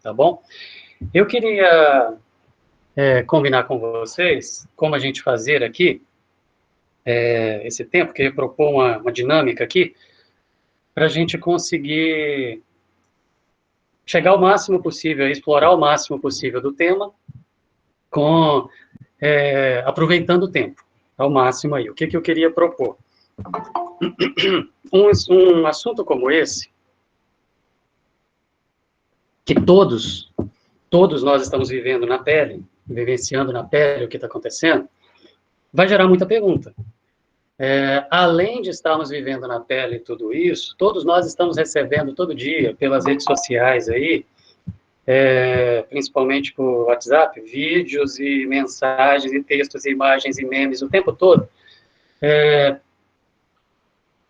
tá bom? Eu queria combinar com vocês como a gente fazer aqui esse tempo, queria propor uma dinâmica aqui, para a gente conseguir chegar ao máximo possível, explorar o máximo possível do tema, com aproveitando o tempo, ao máximo aí. O que eu queria propor? Um assunto como esse, que todos nós estamos vivendo na pele, vivenciando na pele o que está acontecendo, vai gerar muita pergunta. Além de estarmos vivendo na pele tudo isso, todos nós estamos recebendo todo dia, pelas redes sociais aí, principalmente por WhatsApp, vídeos e mensagens e textos e imagens e memes o tempo todo,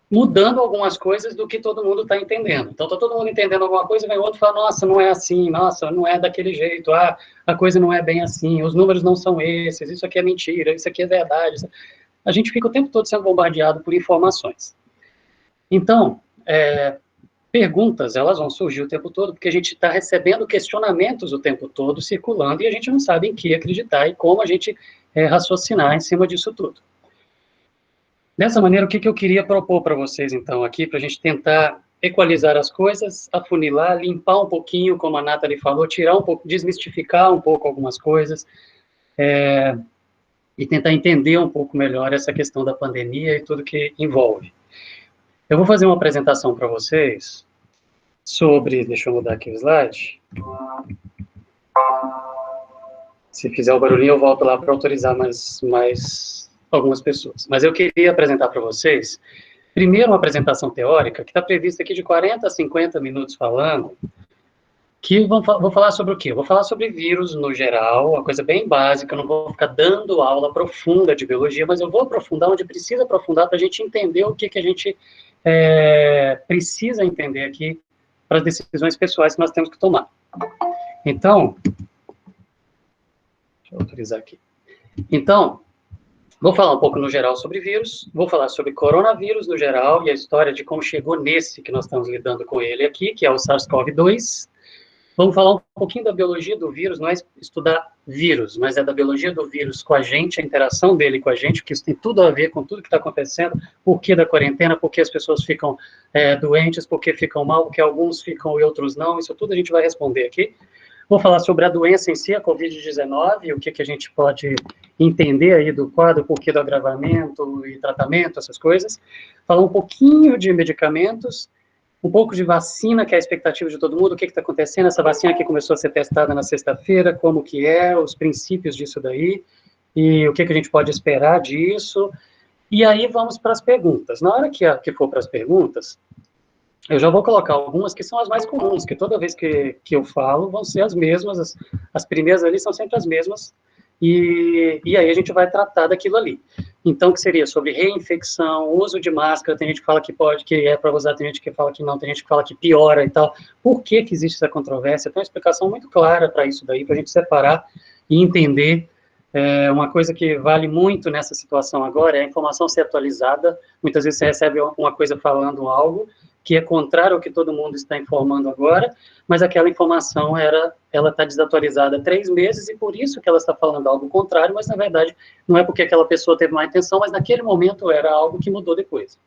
mudando algumas coisas do que todo mundo está entendendo. Então, está todo mundo entendendo alguma coisa, vem outro e fala, nossa, não é assim, nossa, não é daquele jeito, a coisa não é bem assim, os números não são esses, isso aqui é mentira, isso aqui é verdade. A gente fica o tempo todo sendo bombardeado por informações. Então, perguntas, elas vão surgir o tempo todo, porque a gente está recebendo questionamentos o tempo todo, circulando, e a gente não sabe em que acreditar e como a gente raciocinar em cima disso tudo. Dessa maneira, o que eu queria propor para vocês, então, aqui, para a gente tentar equalizar as coisas, afunilar, limpar um pouquinho, como a Nathalie falou, tirar um pouco, desmistificar um pouco algumas coisas, e tentar entender um pouco melhor essa questão da pandemia e tudo que envolve. Eu vou fazer uma apresentação para vocês sobre, deixa eu mudar aqui o slide. Se fizer o barulhinho, eu volto lá para autorizar mais algumas pessoas. Mas eu queria apresentar para vocês, primeiro, uma apresentação teórica, que está prevista aqui de 40 a 50 minutos falando, que vou falar sobre o quê? Eu vou falar sobre vírus no geral, uma coisa bem básica, eu não vou ficar dando aula profunda de biologia, mas eu vou aprofundar onde precisa aprofundar para a gente entender o que a gente precisa entender aqui para as decisões pessoais que nós temos que tomar. Então, deixa eu autorizar aqui. Então, vou falar um pouco no geral sobre vírus, vou falar sobre coronavírus no geral e a história de como chegou nesse que nós estamos lidando com ele aqui, que é o SARS-CoV-2. Vamos falar um pouquinho da biologia do vírus, não é estudar vírus, mas é da biologia do vírus com a gente, a interação dele com a gente, porque isso tem tudo a ver com tudo que está acontecendo, por que da quarentena, por que as pessoas ficam doentes, por que ficam mal, por que alguns ficam e outros não, isso tudo a gente vai responder aqui. Vou falar sobre a doença em si, a Covid-19, o que a gente pode entender aí do quadro, por que do agravamento e tratamento, essas coisas. Falar um pouquinho de medicamentos, um pouco de vacina, que é a expectativa de todo mundo, o que está acontecendo, essa vacina que começou a ser testada na sexta-feira, como que é, os princípios disso daí, e o que a gente pode esperar disso, e aí vamos para as perguntas. Na hora que for para as perguntas, eu já vou colocar algumas que são as mais comuns, que toda vez que eu falo vão ser as mesmas, as primeiras ali são sempre as mesmas, e aí a gente vai tratar daquilo ali. Então, que seria sobre reinfecção, uso de máscara, tem gente que fala que pode, que é para usar, tem gente que fala que não, tem gente que fala que piora e tal. Por que existe essa controvérsia? Tem uma explicação muito clara para isso daí, para a gente separar e entender. Uma coisa que vale muito nessa situação agora é a informação ser atualizada. Muitas vezes você recebe uma coisa falando algo que é contrário ao que todo mundo está informando agora, mas aquela informação ela está desatualizada há 3 meses e por isso que ela está falando algo contrário, mas na verdade não é porque aquela pessoa teve má intenção, mas naquele momento era algo que mudou depois.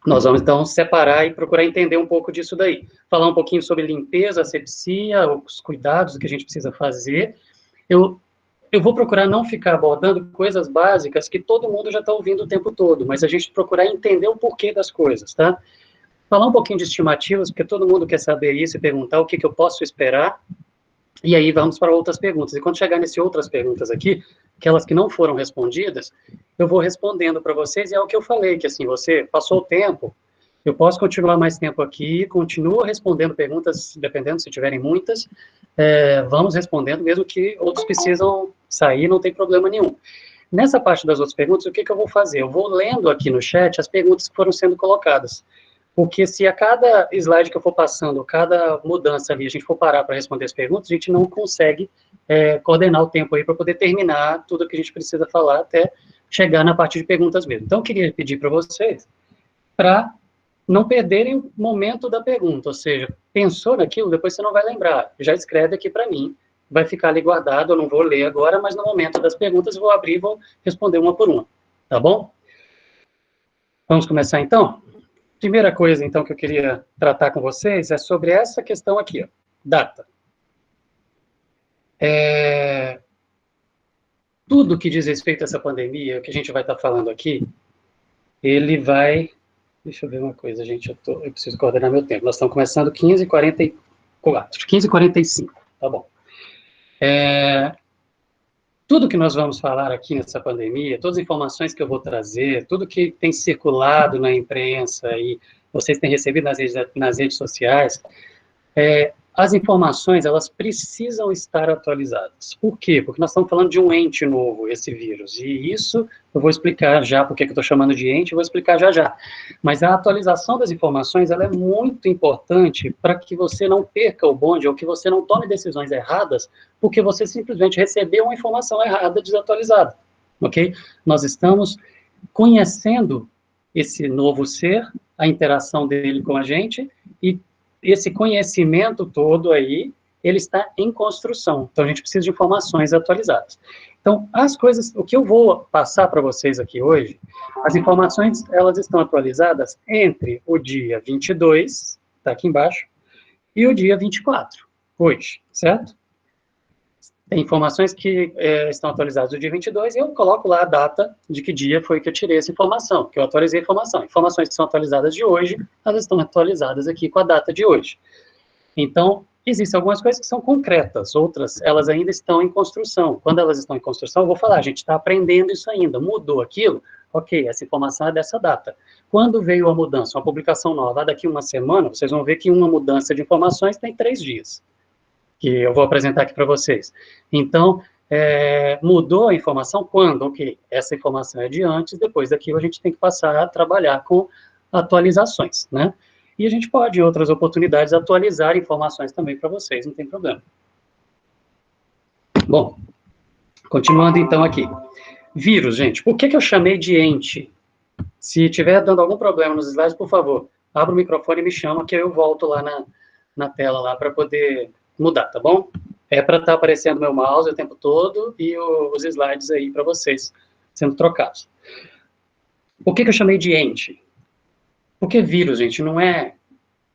Nós vamos, então, separar e procurar entender um pouco disso daí. Falar um pouquinho sobre limpeza, asepsia, os cuidados que a gente precisa fazer. Eu vou procurar não ficar abordando coisas básicas que todo mundo já está ouvindo o tempo todo, mas a gente procurar entender o porquê das coisas, tá? Falar um pouquinho de estimativas, porque todo mundo quer saber isso e perguntar o que eu posso esperar, e aí vamos para outras perguntas. E quando chegar nesse outras perguntas aqui, aquelas que não foram respondidas, eu vou respondendo para vocês, e é o que eu falei, que assim, você passou o tempo, eu posso continuar mais tempo aqui, continuo respondendo perguntas, dependendo se tiverem muitas, vamos respondendo, mesmo que outros precisam sair, não tem problema nenhum. Nessa parte das outras perguntas, o que eu vou fazer? Eu vou lendo aqui no chat as perguntas que foram sendo colocadas. Porque se a cada slide que eu for passando, cada mudança ali, a gente for parar para responder as perguntas, a gente não consegue coordenar o tempo aí para poder terminar tudo que a gente precisa falar até chegar na parte de perguntas mesmo. Então, eu queria pedir para vocês para não perderem o momento da pergunta, ou seja, pensou naquilo, depois você não vai lembrar, já escreve aqui para mim, vai ficar ali guardado, eu não vou ler agora, mas no momento das perguntas eu vou abrir e vou responder uma por uma, tá bom? Vamos começar então? Primeira coisa, então, que eu queria tratar com vocês é sobre essa questão aqui, ó, data. Tudo que diz respeito a essa pandemia, que a gente vai estar falando aqui, ele vai... Deixa eu ver uma coisa, gente, eu preciso coordenar meu tempo. Nós estamos começando 15h44, 15h45, tá bom. Tudo que nós vamos falar aqui nessa pandemia, todas as informações que eu vou trazer, tudo que tem circulado na imprensa e vocês têm recebido nas redes sociais, as informações, elas precisam estar atualizadas. Por quê? Porque nós estamos falando de um ente novo, esse vírus, e isso eu vou explicar já, porque eu estou chamando de ente, eu vou explicar já já. Mas a atualização das informações, ela é muito importante para que você não perca o bonde, ou que você não tome decisões erradas, porque você simplesmente recebeu uma informação errada, desatualizada, ok? Nós estamos conhecendo esse novo ser, a interação dele com a gente, e esse conhecimento todo aí, ele está em construção. Então, a gente precisa de informações atualizadas. Então, as coisas, o que eu vou passar para vocês aqui hoje, as informações, elas estão atualizadas entre o dia 22, está aqui embaixo, e o dia 24, hoje, certo? Tem informações que estão atualizadas no dia 22 e eu coloco lá a data de que dia foi que eu tirei essa informação, que eu atualizei a informação. Informações que são atualizadas de hoje, elas estão atualizadas aqui com a data de hoje. Então, existem algumas coisas que são concretas, outras, elas ainda estão em construção. Quando elas estão em construção, eu vou falar, a gente está aprendendo isso ainda, mudou aquilo, ok, essa informação é dessa data. Quando veio a mudança, uma publicação nova, daqui uma semana, vocês vão ver que uma mudança de informações tem 3 dias. Que eu vou apresentar aqui para vocês. Então, mudou a informação quando? Ok, essa informação é de antes, depois daquilo a gente tem que passar a trabalhar com atualizações, né? E a gente pode, em outras oportunidades, atualizar informações também para vocês, não tem problema. Bom, continuando então aqui. Vírus, gente, por que eu chamei de ente? Se tiver dando algum problema nos slides, por favor, abra o microfone e me chama, que eu volto lá na tela lá para poder mudar, tá bom? É para estar aparecendo meu mouse o tempo todo e os slides aí para vocês sendo trocados. Por que eu chamei de ente? Porque vírus, gente, não é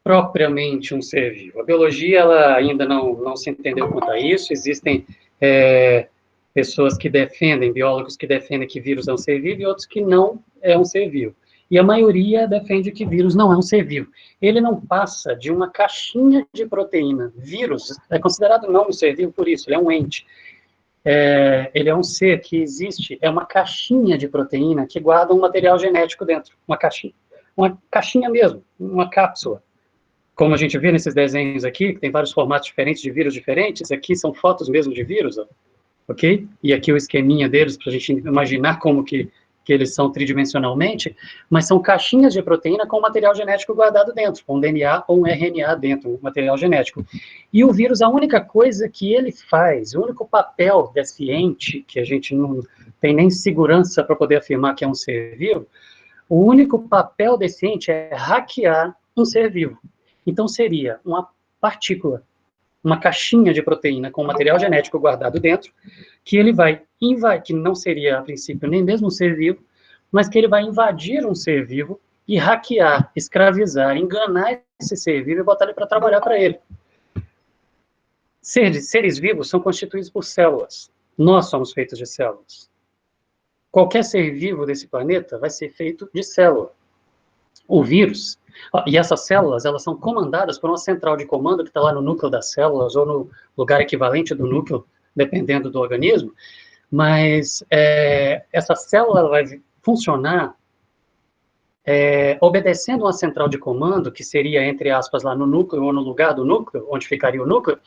propriamente um ser vivo. A biologia, ela ainda não se entendeu quanto a isso. Existem pessoas que defendem, biólogos que defendem que vírus é um ser vivo e outros que não é um ser vivo. E a maioria defende que vírus não é um ser vivo. Ele não passa de uma caixinha de proteína. Vírus é considerado não um ser vivo por isso, ele é um ente. Ele é um ser que existe, é uma caixinha de proteína que guarda um material genético dentro, uma caixinha mesmo, uma cápsula. Como a gente vê nesses desenhos aqui, que tem vários formatos diferentes de vírus diferentes, aqui são fotos mesmo de vírus, ó, ok? E aqui o esqueminha deles, para a gente imaginar como que eles são tridimensionalmente, mas são caixinhas de proteína com material genético guardado dentro, com DNA ou um RNA dentro, um material genético. E o vírus, a única coisa que ele faz, o único papel desse ente, que a gente não tem nem segurança para poder afirmar que é um ser vivo, o único papel desse ente é hackear um ser vivo. Então seria uma partícula, uma caixinha de proteína com material genético guardado dentro, que ele vai invadir, que não seria, a princípio, nem mesmo um ser vivo, mas que ele vai invadir um ser vivo e hackear, escravizar, enganar esse ser vivo e botar ele para trabalhar para ele. Seres vivos são constituídos por células. Nós somos feitos de células. Qualquer ser vivo desse planeta vai ser feito de célula. O vírus, e essas células, elas são comandadas por uma central de comando que está lá no núcleo das células ou no lugar equivalente do núcleo, dependendo do organismo, mas essa célula vai funcionar obedecendo uma central de comando, que seria, entre aspas, lá no núcleo ou no lugar do núcleo, onde ficaria o núcleo,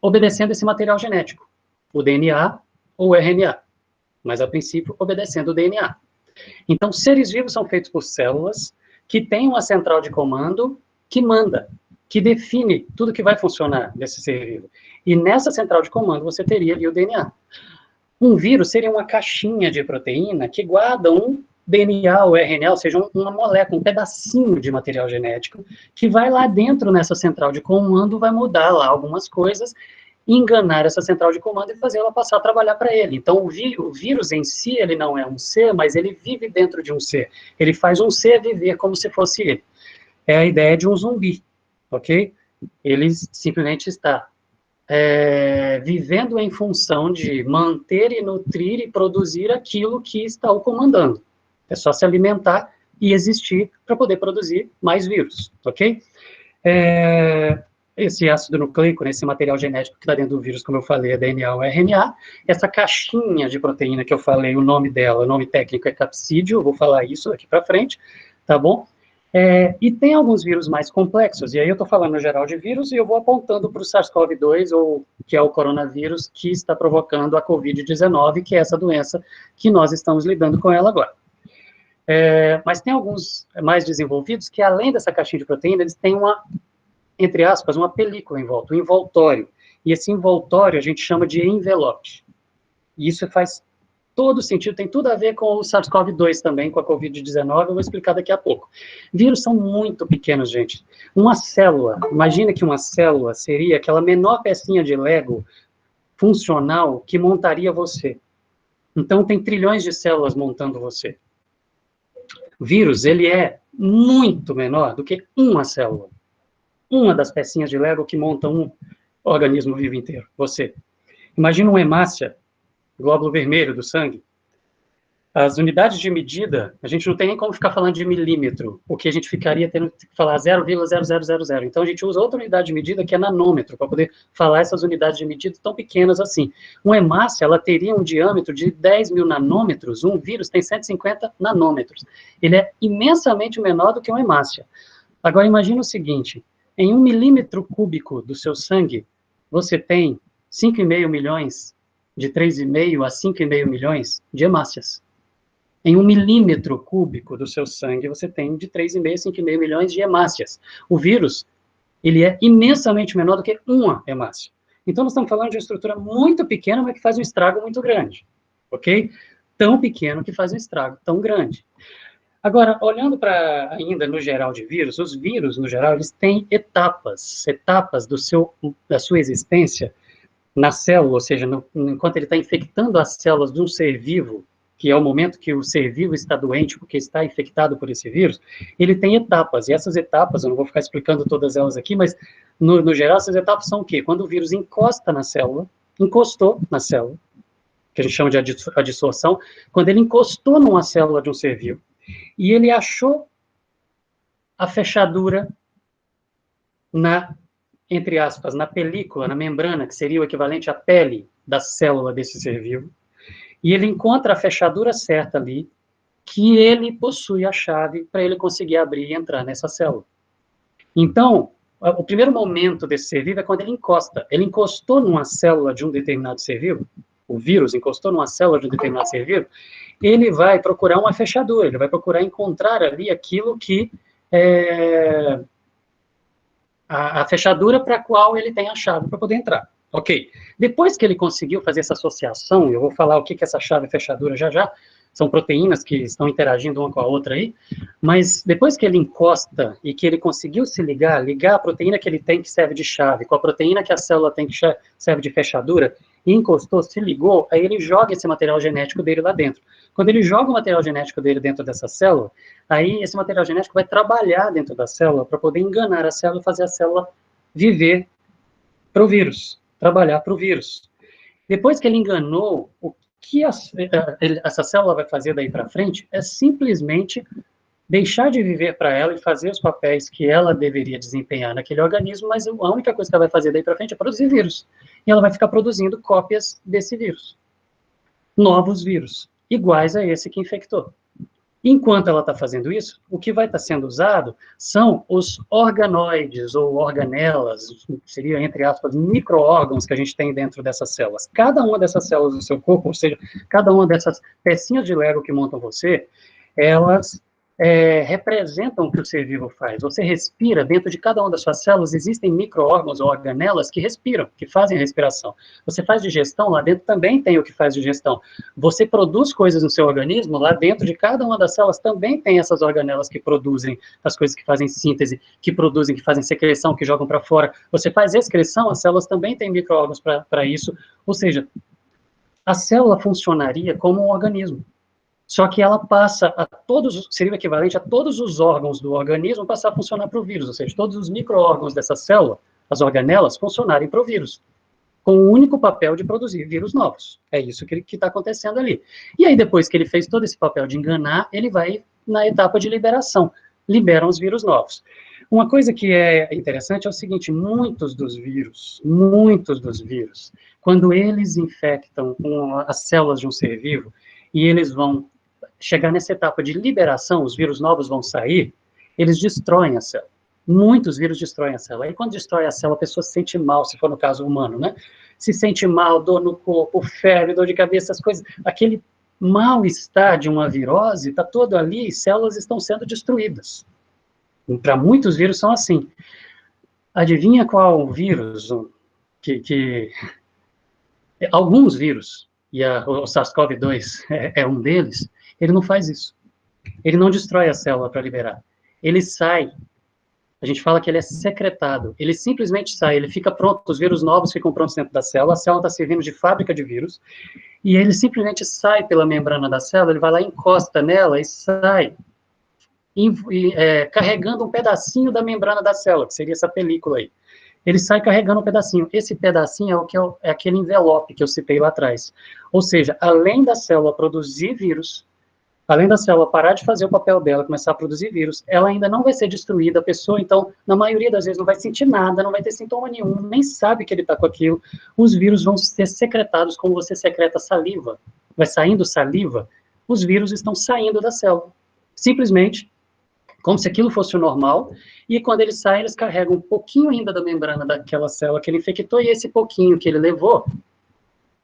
obedecendo esse material genético, o DNA ou o RNA, mas, a princípio, obedecendo o DNA. Então, seres vivos são feitos por células que têm uma central de comando que manda, que define tudo que vai funcionar desse ser vivo. E nessa central de comando você teria ali o DNA. Um vírus seria uma caixinha de proteína que guarda um DNA ou RNA, ou seja, uma molécula, um pedacinho de material genético, que vai lá dentro nessa central de comando, vai mudar lá algumas coisas, enganar essa central de comando e fazer ela passar a trabalhar para ele. Então, o vírus em si, ele não é um ser, mas ele vive dentro de um ser. Ele faz um ser viver como se fosse ele. É a ideia de um zumbi, ok? Ele simplesmente está vivendo em função de manter e nutrir e produzir aquilo que está o comandando. É só se alimentar e existir para poder produzir mais vírus, ok? Esse ácido nucleico, esse material genético que está dentro do vírus, como eu falei, é DNA ou RNA. Essa caixinha de proteína que eu falei, o nome dela, o nome técnico é capsídeo, eu vou falar isso daqui para frente, tá bom? E tem alguns vírus mais complexos, e aí eu estou falando no geral de vírus, e eu vou apontando para o SARS-CoV-2, ou que é o coronavírus, que está provocando a Covid-19, que é essa doença que nós estamos lidando com ela agora. Mas tem alguns mais desenvolvidos que, além dessa caixinha de proteína, eles têm uma, entre aspas, uma película em volta, um envoltório, e esse envoltório a gente chama de envelope. E isso faz todo sentido, tem tudo a ver com o SARS-CoV-2 também, com a Covid-19, eu vou explicar daqui a pouco. Vírus são muito pequenos, gente. Uma célula, imagina que uma célula seria aquela menor pecinha de Lego funcional que montaria você. Então, tem trilhões de células montando você. O vírus, ele é muito menor do que uma célula. Uma das pecinhas de Lego que monta um organismo vivo inteiro, você. Imagina uma hemácia, glóbulo vermelho do sangue. As unidades de medida, a gente não tem nem como ficar falando de milímetro, porque a gente ficaria tendo que falar 0,0000. Então, a gente usa outra unidade de medida, que é nanômetro, para poder falar essas unidades de medida tão pequenas assim. Uma hemácia, ela teria um diâmetro de 10 mil nanômetros, um vírus tem 150 nanômetros. Ele é imensamente menor do que uma hemácia. Agora, imagina o seguinte, em 1 milímetro cúbico do seu sangue, você tem 5,5 milhões, de 3,5 a 5,5 milhões de hemácias. Em 1 milímetro cúbico do seu sangue, você tem de 3,5 a 5,5 milhões de hemácias. O vírus, ele é imensamente menor do que uma hemácia. Então, nós estamos falando de uma estrutura muito pequena, mas que faz um estrago muito grande, ok? Tão pequeno que faz um estrago tão grande. Agora, olhando para, ainda no geral de vírus, os vírus, no geral, eles têm etapas da sua existência na célula, ou seja, enquanto ele está infectando as células de um ser vivo, que é o momento que o ser vivo está doente porque está infectado por esse vírus, ele tem etapas, e essas etapas, eu não vou ficar explicando todas elas aqui, mas, no geral, essas etapas são o quê? Quando o vírus encosta na célula, encostou na célula, que a gente chama de adsorção, quando ele encostou numa célula de um ser vivo, e ele achou a fechadura entre aspas, na película, na membrana, que seria o equivalente à pele da célula desse ser vivo, e ele encontra a fechadura certa ali, que ele possui a chave para ele conseguir abrir e entrar nessa célula. Então, o primeiro momento desse ser vivo é quando ele encosta. Ele encostou numa célula de um determinado ser vivo, o vírus encostou numa célula de um determinado ser vivo, ele vai procurar uma fechadura, ele vai procurar encontrar ali aquilo que a fechadura para a qual ele tem a chave para poder entrar. Ok. Depois que ele conseguiu fazer essa associação, eu vou falar o que é essa chave e fechadura já já, são proteínas que estão interagindo uma com a outra aí, mas depois que ele encosta e que ele conseguiu se ligar a proteína que ele tem que serve de chave, com a proteína que a célula tem que serve de fechadura, e encostou, se ligou, aí ele joga esse material genético dele lá dentro. Quando ele joga o material genético dele dentro dessa célula, aí esse material genético vai trabalhar dentro da célula para poder enganar a célula e fazer a célula viver para o vírus, trabalhar para o vírus. Depois que ele enganou, o que essa célula vai fazer daí para frente é simplesmente deixar de viver para ela e fazer os papéis que ela deveria desempenhar naquele organismo, mas a única coisa que ela vai fazer daí para frente é produzir vírus. E ela vai ficar produzindo cópias desse vírus. Novos vírus, iguais a esse que infectou. Enquanto ela está fazendo isso, o que vai estar sendo usado são os organoides, ou organelas, seria, entre aspas, micro-órgãos que a gente tem dentro dessas células. Cada uma dessas células do seu corpo, ou seja, cada uma dessas pecinhas de Lego que montam você, elas representam o que o ser vivo faz. Você respira, dentro de cada uma das suas células existem micro-órgãos ou organelas que respiram, que fazem a respiração. Você faz digestão, lá dentro também tem o que faz digestão. Você produz coisas no seu organismo, lá dentro de cada uma das células também tem essas organelas que produzem as coisas que fazem síntese, que produzem, que fazem secreção, que jogam para fora. Você faz excreção, as células também têm micro-órgãos para isso. Ou seja, a célula funcionaria como um organismo. Só que ela passa a todos, seria o equivalente a todos os órgãos do organismo passar a funcionar para o vírus, ou seja, todos os micro-órgãos dessa célula, as organelas, funcionarem para o vírus, com o único papel de produzir vírus novos. É isso que está acontecendo ali. E aí, depois que ele fez todo esse papel de enganar, ele vai na etapa de liberação. Liberam os vírus novos. Uma coisa que é interessante é o seguinte, muitos dos vírus, quando eles infectam as células de um ser vivo, e eles vão chegar nessa etapa de liberação, os vírus novos vão sair, eles destroem a célula. Muitos vírus destroem a célula. Aí, quando destrói a célula, a pessoa se sente mal, se for no caso humano, né? Se sente mal, dor no corpo, febre, dor de cabeça, essas coisas. Aquele mal-estar de uma virose está todo ali e células estão sendo destruídas. Para muitos vírus são assim. Adivinha qual vírus alguns vírus, e o SARS-CoV-2 é um deles, ele não faz isso. Ele não destrói a célula para liberar. Ele sai, a gente fala que ele é secretado, ele simplesmente sai, ele fica pronto, os vírus novos ficam prontos dentro da célula, a célula está servindo de fábrica de vírus, e ele simplesmente sai pela membrana da célula, ele vai lá, encosta nela e sai, carregando um pedacinho da membrana da célula, que seria essa película aí. Ele sai carregando um pedacinho. Esse pedacinho é aquele envelope que eu citei lá atrás. Ou seja, além da célula produzir vírus, além da célula parar de fazer o papel dela, começar a produzir vírus, ela ainda não vai ser destruída, a pessoa, então, na maioria das vezes, não vai sentir nada, não vai ter sintoma nenhum, nem sabe que ele está com aquilo. Os vírus vão ser secretados como você secreta saliva. Vai saindo saliva, os vírus estão saindo da célula. Simplesmente como se aquilo fosse o normal, e quando eles saem, eles carregam um pouquinho ainda da membrana daquela célula que ele infectou, e esse pouquinho que ele levou,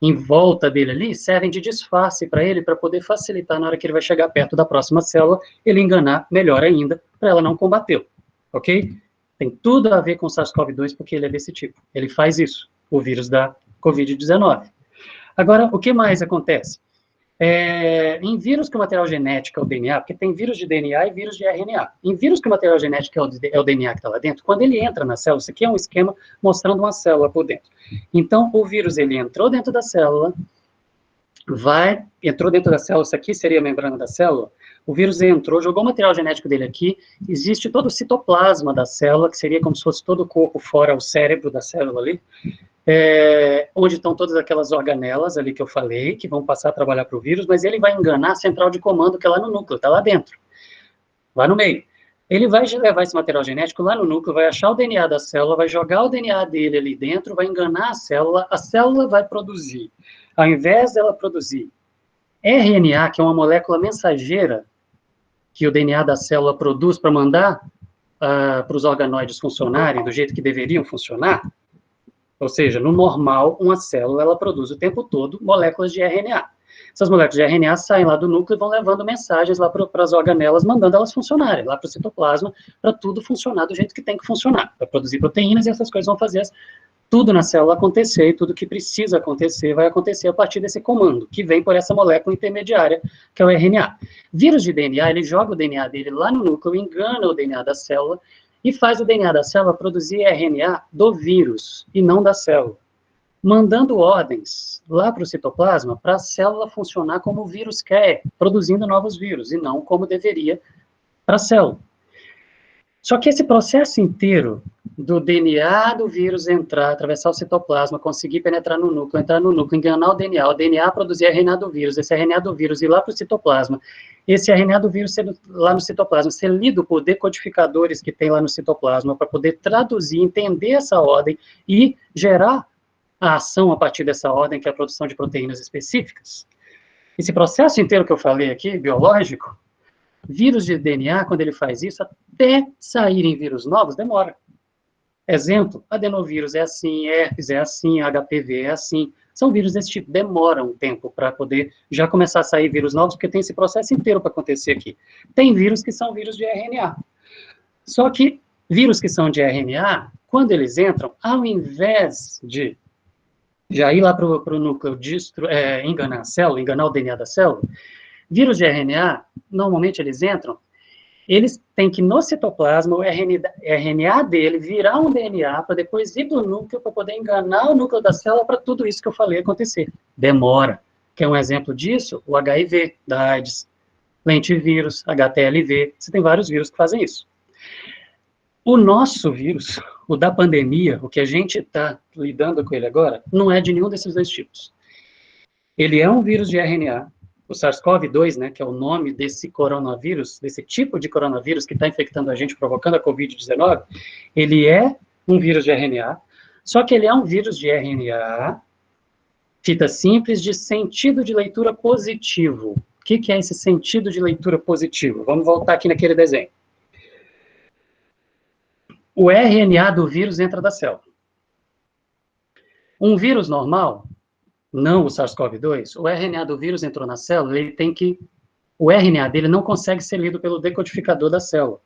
em volta dele ali, servem de disfarce para ele, para poder facilitar na hora que ele vai chegar perto da próxima célula, ele enganar melhor ainda, para ela não combatê-lo, ok? Tem tudo a ver com o SARS-CoV-2, porque ele é desse tipo, ele faz isso, o vírus da Covid-19. Agora, o que mais acontece? Em vírus que o material genético é o DNA, porque tem vírus de DNA e vírus de RNA. Em vírus que o material genético é o DNA que está lá dentro, quando ele entra na célula, isso aqui é um esquema mostrando uma célula por dentro. Então, o vírus, ele entrou dentro da célula, entrou dentro da célula, isso aqui seria a membrana da célula, o vírus entrou, jogou o material genético dele aqui, existe todo o citoplasma da célula, que seria como se fosse todo o corpo fora o cérebro da célula ali, onde estão todas aquelas organelas ali que eu falei, que vão passar a trabalhar para o vírus, mas ele vai enganar a central de comando que é lá no núcleo, está lá dentro, lá no meio. Ele vai levar esse material genético lá no núcleo, vai achar o DNA da célula, vai jogar o DNA dele ali dentro, vai enganar a célula vai produzir. Ao invés dela produzir RNA, que é uma molécula mensageira, que o DNA da célula produz para mandar para os organoides funcionarem do jeito que deveriam funcionar, ou seja, no normal, uma célula ela produz o tempo todo moléculas de RNA. Essas moléculas de RNA saem lá do núcleo e vão levando mensagens lá para as organelas, mandando elas funcionarem, lá para o citoplasma, para tudo funcionar do jeito que tem que funcionar, para produzir proteínas, e essas coisas vão fazer tudo na célula acontecer, e tudo que precisa acontecer vai acontecer a partir desse comando, que vem por essa molécula intermediária, que é o RNA. Vírus de DNA, ele joga o DNA dele lá no núcleo, engana o DNA da célula, e faz o DNA da célula produzir RNA do vírus, e não da célula, mandando ordens lá para o citoplasma, para a célula funcionar como o vírus quer, produzindo novos vírus, e não como deveria para a célula. Só que esse processo inteiro do DNA do vírus entrar, atravessar o citoplasma, conseguir penetrar no núcleo, entrar no núcleo, enganar o DNA produzir RNA do vírus, esse RNA do vírus ir lá para o citoplasma, esse RNA do vírus lá no citoplasma ser lido por decodificadores que tem lá no citoplasma, para poder traduzir, entender essa ordem e gerar a ação a partir dessa ordem, que é a produção de proteínas específicas. Esse processo inteiro que eu falei aqui, biológico, vírus de DNA, quando ele faz isso, até saírem vírus novos, demora. Exemplo, adenovírus é assim, herpes é assim, HPV é assim, São vírus desse tipo, demoram um tempo para poder já começar a sair vírus novos, porque tem esse processo inteiro para acontecer aqui. Tem vírus que são vírus de RNA. Só que vírus que são de RNA, quando eles entram, ao invés de já ir lá para o núcleo, enganar a célula, enganar o DNA da célula, vírus de RNA, normalmente eles entram, eles têm que, no citoplasma, o RNA dele virar um DNA para depois ir para o núcleo, para poder enganar o núcleo da célula para tudo isso que eu falei acontecer. Demora. Quer um exemplo disso? O HIV, da AIDS, lentivírus, HTLV, você tem vários vírus que fazem isso. O nosso vírus, o da pandemia, o que a gente está lidando com ele agora, não é de nenhum desses dois tipos. Ele é um vírus de RNA, o SARS-CoV-2, né, que é o nome desse coronavírus, desse tipo de coronavírus que está infectando a gente, provocando a Covid-19, ele é um vírus de RNA, só que ele é um vírus de RNA, fita simples, de sentido de leitura positivo. O que é esse sentido de leitura positivo? Vamos voltar aqui naquele desenho. O RNA do vírus entra da célula. Um vírus normal, não o SARS-CoV-2, o RNA do vírus entrou na célula, ele tem que... O RNA dele não consegue ser lido pelo decodificador da célula.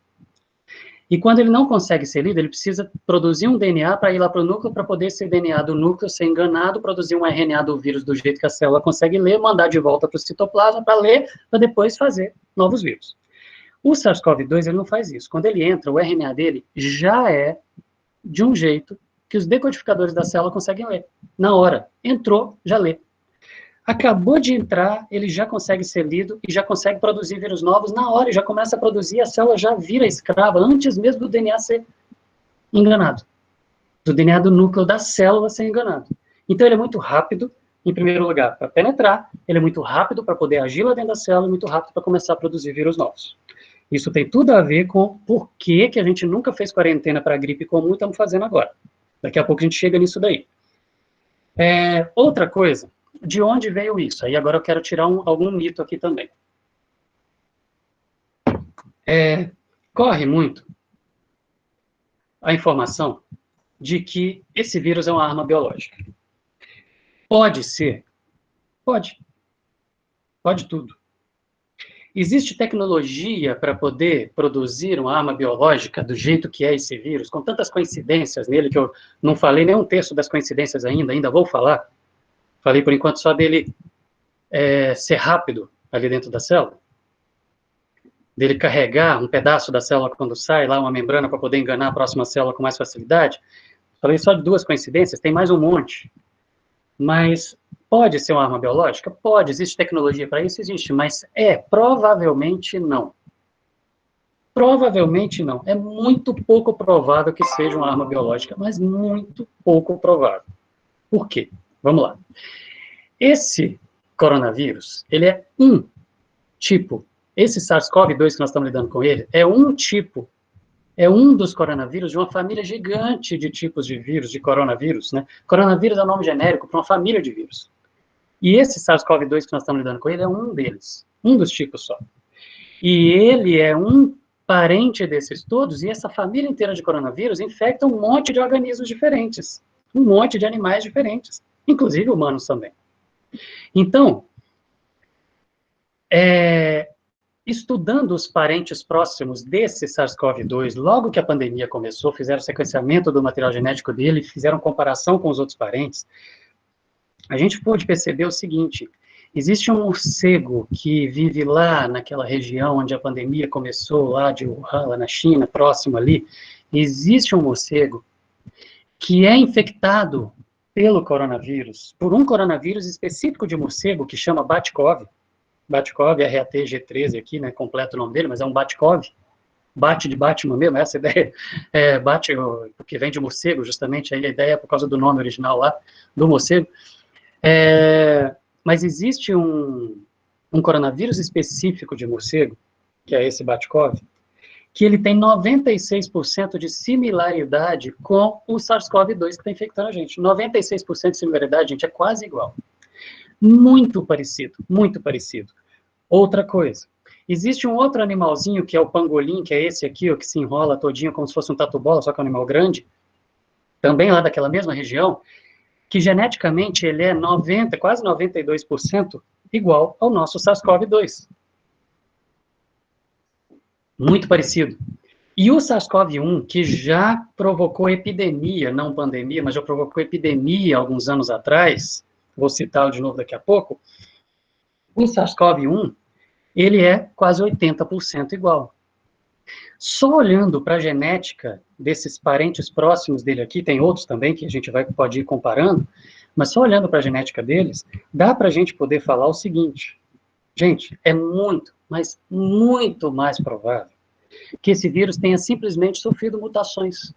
E quando ele não consegue ser lido, ele precisa produzir um DNA para ir lá para o núcleo, para poder esse DNA do núcleo ser enganado, produzir um RNA do vírus do jeito que a célula consegue ler, mandar de volta para o citoplasma para ler, para depois fazer novos vírus. O SARS-CoV-2, ele não faz isso. Quando ele entra, o RNA dele já é de um jeito que os decodificadores da célula conseguem ler. Na hora. Entrou, já lê. Acabou de entrar, ele já consegue ser lido e já consegue produzir vírus novos na hora, e já começa a produzir, a célula já vira escrava, antes mesmo do DNA ser enganado. Do DNA do núcleo da célula ser enganado. Então ele é muito rápido, em primeiro lugar, para penetrar, ele é muito rápido para poder agir lá dentro da célula, e muito rápido para começar a produzir vírus novos. Isso tem tudo a ver com por que a gente nunca fez quarentena para a gripe comum e estamos fazendo agora. Daqui a pouco a gente chega nisso daí. Outra coisa, de onde veio isso? Aí agora eu quero tirar algum mito aqui também. Corre muito a informação de que esse vírus é uma arma biológica. Pode ser? Pode. Pode tudo. Existe tecnologia para poder produzir uma arma biológica do jeito que é esse vírus, com tantas coincidências nele, que eu não falei nem um terço das coincidências ainda vou falar. Falei, por enquanto, só dele ser rápido ali dentro da célula, dele carregar um pedaço da célula quando sai, lá uma membrana para poder enganar a próxima célula com mais facilidade. Falei só de 2 coincidências, tem mais um monte. Mas pode ser uma arma biológica? Pode, existe tecnologia para isso? Existe, mas provavelmente não. Provavelmente não. É muito pouco provável que seja uma arma biológica, mas muito pouco provável. Por quê? Vamos lá. Esse coronavírus, ele é um tipo. Esse SARS-CoV-2 que nós estamos lidando com ele, é um tipo. É um dos coronavírus de uma família gigante de tipos de vírus, de coronavírus, né? Coronavírus é um nome genérico para uma família de vírus. E esse SARS-CoV-2 que nós estamos lidando com ele é um deles, um dos tipos só. E ele é um parente desses todos, e essa família inteira de coronavírus infecta um monte de organismos diferentes, um monte de animais diferentes, inclusive humanos também. Então, estudando os parentes próximos desse SARS-CoV-2, logo que a pandemia começou, fizeram sequenciamento do material genético dele, fizeram comparação com os outros parentes, a gente pôde perceber o seguinte: existe um morcego que vive lá naquela região onde a pandemia começou, lá de Wuhan, lá na China, próximo ali. Existe um morcego que é infectado pelo coronavírus, por um coronavírus específico de morcego que chama Bat-Cov. Bat-Cov, RAT-G13 aqui, né, completo o nome dele, mas é um Bat-Cov. Bate de Batman mesmo, essa ideia, bate, porque vem de morcego, justamente, aí a ideia é por causa do nome original lá, do morcego. Mas existe um coronavírus específico de morcego, que é esse Bat-Cov, que ele tem 96% de similaridade com o SARS-CoV-2 que está infectando a gente. 96% de similaridade, gente, é quase igual. Muito parecido, muito parecido. Outra coisa, existe um outro animalzinho, que é o pangolim, que é esse aqui, ó, que se enrola todinho como se fosse um tatu-bola, só que é um animal grande, também lá daquela mesma região, que geneticamente ele é 90, quase 92% igual ao nosso SARS-CoV-2. Muito parecido. E o SARS-CoV-1, que já provocou epidemia, não pandemia, mas já provocou epidemia alguns anos atrás, vou citá-lo de novo daqui a pouco, o SARS-CoV-1, ele é quase 80% igual. Só olhando para a genética desses parentes próximos dele aqui, tem outros também que a gente pode ir comparando, mas só olhando para a genética deles, dá para a gente poder falar o seguinte, gente, é muito, mas muito mais provável que esse vírus tenha simplesmente sofrido mutações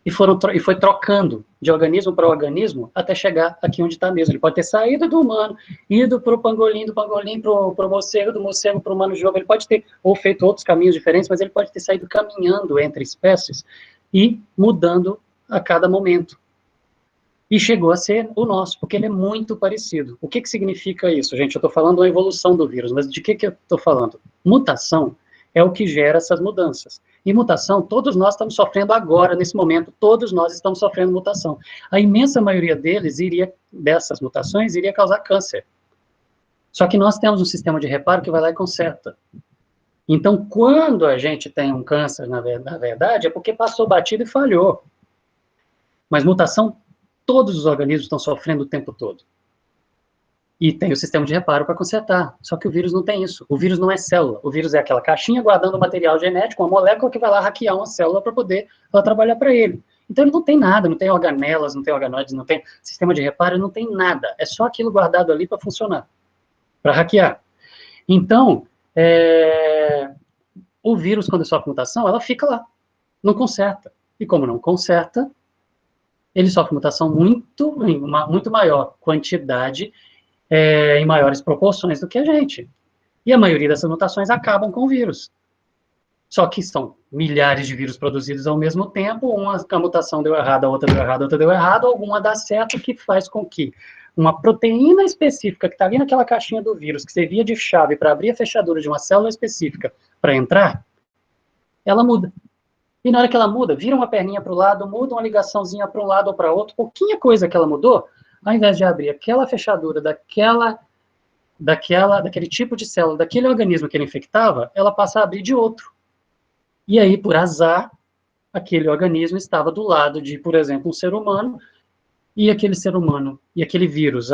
e foi trocando de organismo para organismo até chegar aqui onde está mesmo. Ele pode ter saído do humano, ido para o pangolim, do pangolim para o morcego, do morcego para o humano jovem, ele pode ter ou feito outros caminhos diferentes, mas ele pode ter saído caminhando entre espécies e mudando a cada momento. E chegou a ser o nosso, porque ele é muito parecido. O que significa isso, gente? Eu estou falando da evolução do vírus, mas de que eu estou falando? Mutação é o que gera essas mudanças. E mutação, todos nós estamos sofrendo agora, nesse momento, todos nós estamos sofrendo mutação. A imensa maioria dessas mutações, iria causar câncer. Só que nós temos um sistema de reparo que vai lá e conserta. Então, quando a gente tem um câncer, na verdade, é porque passou batido e falhou. Mas mutação, todos os organismos estão sofrendo o tempo todo. E tem o sistema de reparo para consertar. Só que o vírus não tem isso. O vírus não é célula. O vírus é aquela caixinha guardando o material genético, uma molécula que vai lá hackear uma célula para poder trabalhar para ele. Então ele não tem nada, não tem organelas, não tem organoides, não tem sistema de reparo, não tem nada. É só aquilo guardado ali para funcionar, para hackear. Então, o vírus, quando sofre mutação, ela fica lá, não conserta. E como não conserta, ele sofre mutação em uma muito maior quantidade, em maiores proporções do que a gente. E a maioria dessas mutações acabam com o vírus. Só que são milhares de vírus produzidos ao mesmo tempo, a mutação deu errado, a outra deu errado, a outra deu errado, alguma dá certo, que faz com que uma proteína específica que está ali naquela caixinha do vírus, que servia de chave para abrir a fechadura de uma célula específica para entrar, ela muda. E na hora que ela muda, vira uma perninha para o lado, muda uma ligaçãozinha para um lado ou para outro, pouquinha coisa que ela mudou, ao invés de abrir aquela fechadura daquele tipo de célula, daquele organismo que ele infectava, ela passa a abrir de outro. E aí, por azar, aquele organismo estava do lado de, por exemplo, um ser humano, e aquele ser humano, e aquele vírus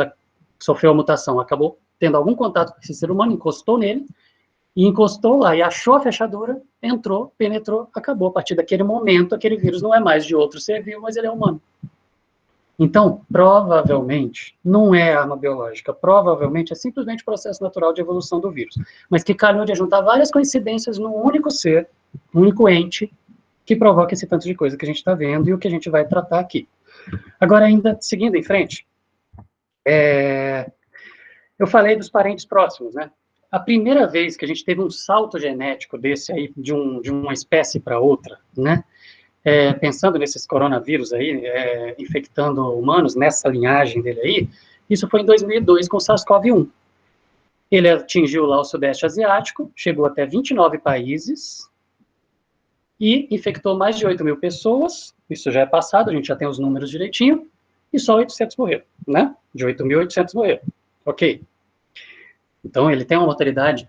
sofreu a mutação, acabou tendo algum contato com esse ser humano, encostou nele, e encostou lá, e achou a fechadura, entrou, penetrou, acabou. A partir daquele momento, aquele vírus não é mais de outro ser vivo, mas ele é humano. Então, provavelmente, não é arma biológica, provavelmente é simplesmente processo natural de evolução do vírus, mas que calhou de juntar várias coincidências num único ser, um único ente, que provoca esse tanto de coisa que a gente está vendo e o que a gente vai tratar aqui. Agora, ainda seguindo em frente, eu falei dos parentes próximos, né? A primeira vez que a gente teve um salto genético desse aí, de uma espécie para outra, né? Pensando nesses coronavírus aí, infectando humanos, nessa linhagem dele aí, isso foi em 2002 com o SARS-CoV-1. Ele atingiu lá o Sudeste Asiático, chegou até 29 países e infectou mais de 8 mil pessoas, isso já é passado, a gente já tem os números direitinho, e só 800 morreram, né? De 8.800 morreram, ok. Então ele tem uma mortalidade,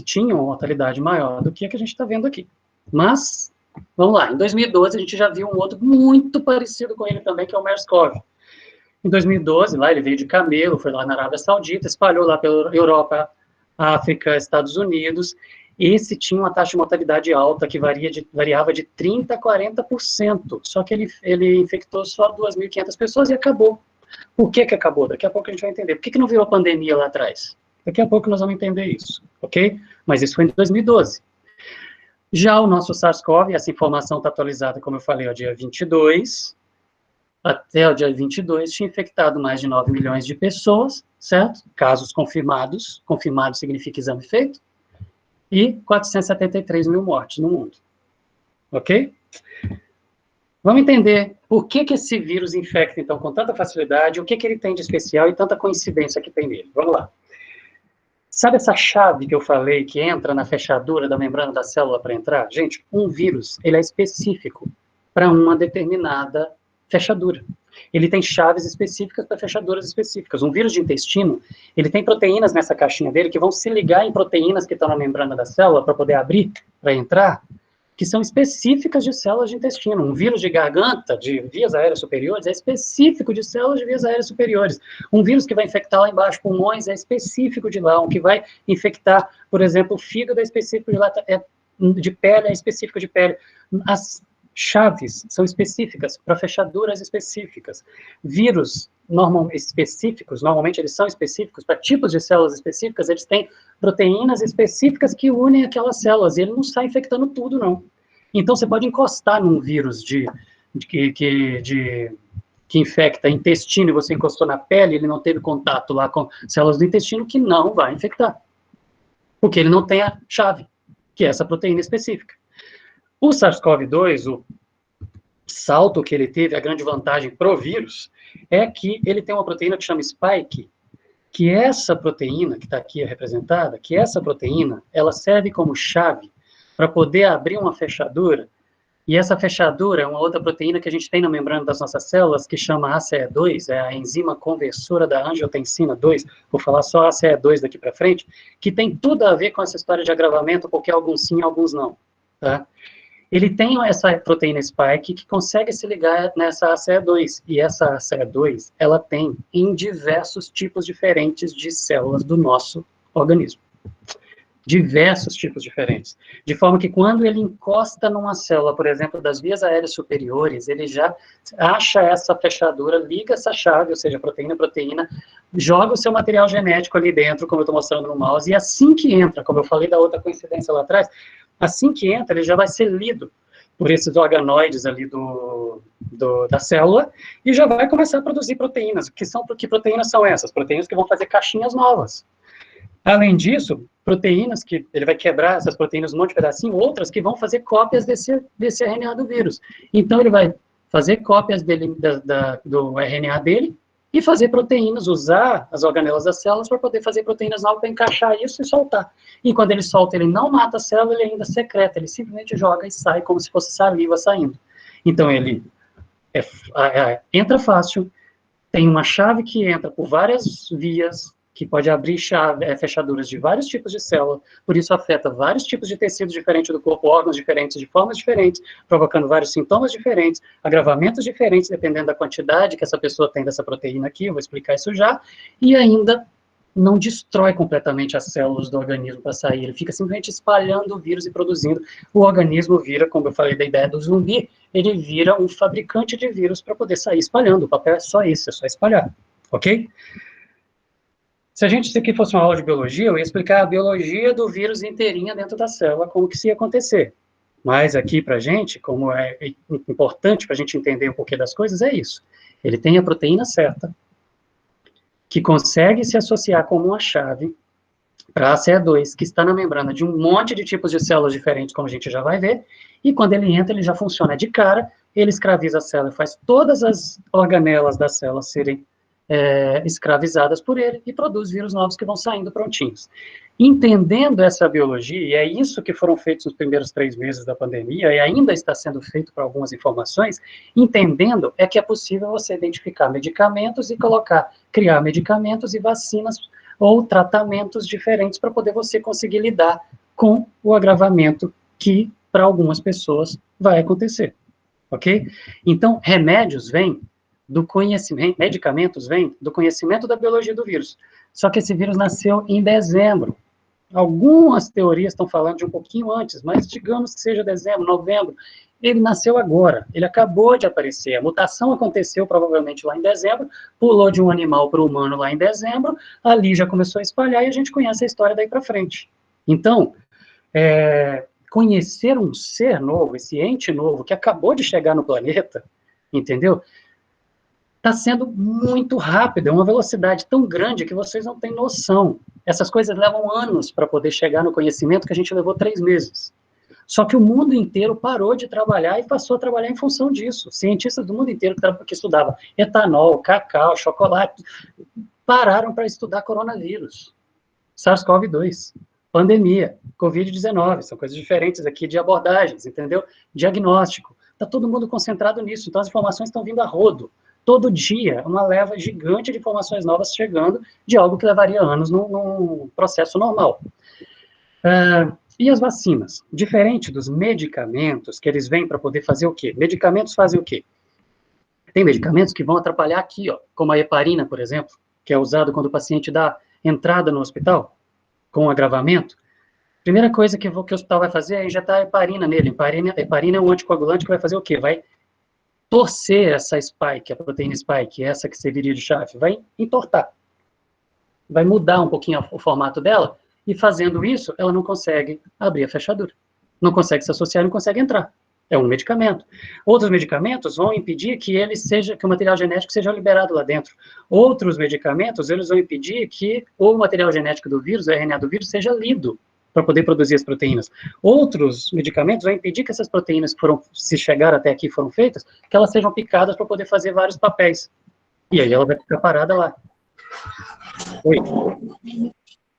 tinha uma mortalidade maior do que a gente está vendo aqui. Mas vamos lá, em 2012 a gente já viu um outro muito parecido com ele também, que é o MERS-CoV. Em 2012, lá ele veio de camelo, foi lá na Arábia Saudita, espalhou lá pela Europa, África, Estados Unidos. Esse tinha uma taxa de mortalidade alta, que variava de 30% a 40%. Só que ele infectou só 2.500 pessoas e acabou. Por que acabou? Daqui a pouco a gente vai entender. Por que não virou pandemia lá atrás? Daqui a pouco nós vamos entender isso, ok? Mas isso foi em 2012. Já o nosso SARS-CoV, essa informação está atualizada, como eu falei, ao dia 22, até o dia 22, tinha infectado mais de 9 milhões de pessoas, certo? Casos confirmados, confirmado significa exame feito, e 473 mil mortes no mundo, ok? Vamos entender por que esse vírus infecta, então, com tanta facilidade, o que ele tem de especial e tanta coincidência que tem nele. Vamos lá. Sabe essa chave que eu falei que entra na fechadura da membrana da célula para entrar? Gente, um vírus, ele é específico para uma determinada fechadura. ele tem chaves específicas para fechaduras específicas. Um vírus de intestino, ele tem proteínas nessa caixinha dele que vão se ligar em proteínas que estão na membrana da célula para poder abrir, para entrar, que são específicas de células de intestino. Um vírus de garganta, de vias aéreas superiores, é específico de células de vias aéreas superiores. Um vírus que vai infectar lá embaixo pulmões é específico de lá. Um que vai infectar, por exemplo, o fígado é específico de lá, de pele é específico de pele. As chaves são específicas para fechaduras específicas. Vírus específicos, normalmente eles são específicos para tipos de células específicas, eles têm proteínas específicas que unem aquelas células, e ele não sai infectando tudo, não. Então, você pode encostar num vírus que infecta intestino e você encostou na pele, ele não teve contato lá com células do intestino, que não vai infectar. Porque ele não tem a chave, que é essa proteína específica. O SARS-CoV-2, o salto que ele teve, a grande vantagem pro vírus, é que ele tem uma proteína que chama spike, que essa proteína, que está aqui representada, que essa proteína, ela serve como chave para poder abrir uma fechadura, e essa fechadura é uma outra proteína que a gente tem na membrana das nossas células, que chama ACE2, é a enzima conversora da angiotensina 2, vou falar só ACE2 daqui para frente, que tem tudo a ver com essa história de agravamento, porque alguns sim, alguns não, tá? Ele tem essa proteína spike que consegue se ligar nessa ACE2, e essa ACE2, ela tem em diversos tipos diferentes de células do nosso organismo. Diversos tipos diferentes. De forma que quando ele encosta numa célula, por exemplo, das vias aéreas superiores, ele já acha essa fechadura, liga essa chave, ou seja, proteína, joga o seu material genético ali dentro, como eu estou mostrando no mouse, e assim que entra, como eu falei da outra coincidência lá atrás, assim que entra, ele já vai ser lido por esses organoides ali da célula, e já vai começar a produzir proteínas. Que proteínas são essas? Proteínas que vão fazer caixinhas novas. Além disso, proteínas que ele vai quebrar essas proteínas um monte de pedacinho, outras que vão fazer cópias desse RNA do vírus. Então, ele vai fazer cópias do RNA dele e fazer proteínas, usar as organelas das células para poder fazer proteínas novas para encaixar isso e soltar. E quando ele solta, ele não mata a célula, ele ainda secreta, ele simplesmente joga e sai como se fosse saliva saindo. Então, ele entra fácil, tem uma chave que entra por várias vias, que pode abrir fechaduras de vários tipos de célula, por isso afeta vários tipos de tecidos diferentes do corpo, órgãos diferentes, de formas diferentes, provocando vários sintomas diferentes, agravamentos diferentes, dependendo da quantidade que essa pessoa tem dessa proteína aqui, eu vou explicar isso já, e ainda não destrói completamente as células do organismo para sair, ele fica simplesmente espalhando o vírus e produzindo. O organismo vira, como eu falei da ideia do zumbi, ele vira um fabricante de vírus para poder sair espalhando. O papel é só isso, é só espalhar, ok? Se isso aqui fosse uma aula de biologia, eu ia explicar a biologia do vírus inteirinha dentro da célula, como que isso ia acontecer. Mas aqui para a gente, como é importante para a gente entender um porquê das coisas, é isso. Ele tem a proteína certa, que consegue se associar como uma chave para a ACE2, que está na membrana de um monte de tipos de células diferentes, como a gente já vai ver, e quando ele entra, ele já funciona de cara, ele escraviza a célula, faz todas as organelas da célula serem escravizadas por ele e produz vírus novos que vão saindo prontinhos. Entendendo essa biologia, e é isso que foram feitos nos primeiros 3 meses da pandemia, e ainda está sendo feito para algumas informações, entendendo é que é possível você identificar medicamentos e criar medicamentos e vacinas ou tratamentos diferentes para poder você conseguir lidar com o agravamento que, para algumas pessoas, vai acontecer, ok? Então, remédios vêm do conhecimento, medicamentos vêm do conhecimento da biologia do vírus. Só que esse vírus nasceu em dezembro. Algumas teorias estão falando de um pouquinho antes, mas digamos que seja dezembro, novembro. Ele nasceu agora, ele acabou de aparecer. A mutação aconteceu provavelmente lá em dezembro, pulou de um animal para o humano lá em dezembro, ali já começou a espalhar e a gente conhece a história daí para frente. Então, conhecer um ser novo, esse ente novo que acabou de chegar no planeta, entendeu? Está sendo muito rápido, é uma velocidade tão grande que vocês não têm noção. Essas coisas levam anos para poder chegar no conhecimento que a gente levou 3 meses. Só que o mundo inteiro parou de trabalhar e passou a trabalhar em função disso. Cientistas do mundo inteiro que estudavam etanol, cacau, chocolate, pararam para estudar coronavírus, SARS-CoV-2, pandemia, Covid-19, são coisas diferentes aqui de abordagens, entendeu? Diagnóstico, está todo mundo concentrado nisso, então as informações estão vindo a rodo. todo dia, uma leva gigante de informações novas chegando de algo que levaria anos num processo normal. E as vacinas? Diferente dos medicamentos, que eles vêm para poder fazer o quê? Medicamentos fazem o quê? Tem medicamentos que vão atrapalhar aqui, ó, como a heparina, por exemplo, que é usado quando o paciente dá entrada no hospital, com agravamento. Primeira coisa que o hospital vai fazer é injetar heparina nele. Heparina é um anticoagulante que vai fazer o quê? Vai torcer essa spike, a proteína spike, essa que serviria de chave, vai entortar. Vai mudar um pouquinho o formato dela, e fazendo isso, ela não consegue abrir a fechadura. Não consegue se associar, não consegue entrar. É um medicamento. Outros medicamentos vão impedir que que o material genético seja liberado lá dentro. Outros medicamentos, eles vão impedir que o material genético do vírus, o RNA do vírus, seja lido para poder produzir as proteínas. Outros medicamentos vão impedir que essas proteínas que foram, se chegar até aqui, foram feitas, que elas sejam picadas para poder fazer vários papéis. E aí ela vai ficar parada lá. Oi?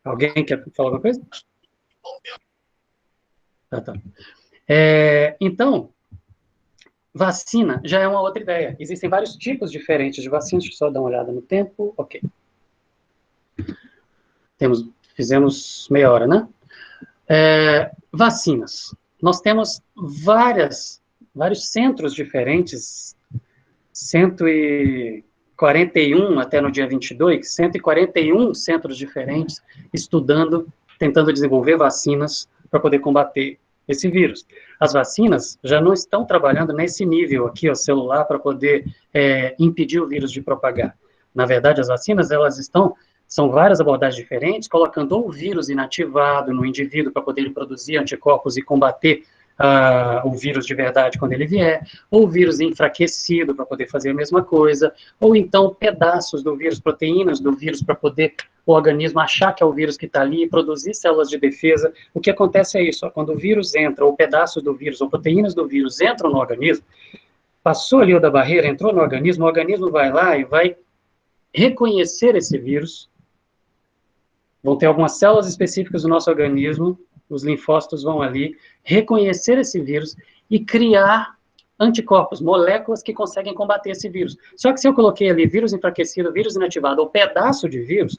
Alguém quer falar alguma coisa? Tá. Então, vacina já é uma outra ideia. Existem vários tipos diferentes de vacinas. Deixa eu só dar uma olhada no tempo. Ok. Fizemos meia hora, né? Vacinas. Nós temos vários centros diferentes, 141 até no dia 22, 141 centros diferentes estudando, tentando desenvolver vacinas para poder combater esse vírus. As vacinas já não estão trabalhando nesse nível aqui, ó, celular, para poder impedir o vírus de propagar. Na verdade, as vacinas, são várias abordagens diferentes, colocando ou o vírus inativado no indivíduo para poder produzir anticorpos e combater o vírus de verdade quando ele vier, ou o vírus enfraquecido para poder fazer a mesma coisa, ou então pedaços do vírus, proteínas do vírus para poder o organismo achar que é o vírus que está ali e produzir células de defesa. O que acontece é isso, ó, quando o vírus entra, ou pedaços do vírus, ou proteínas do vírus entram no organismo, passou ali o da barreira, entrou no organismo, o organismo vai lá e vai reconhecer esse vírus. Vão ter algumas células específicas do nosso organismo, os linfócitos vão ali, reconhecer esse vírus e criar anticorpos, moléculas que conseguem combater esse vírus. Só que se eu coloquei ali vírus enfraquecido, vírus inativado ou pedaço de vírus,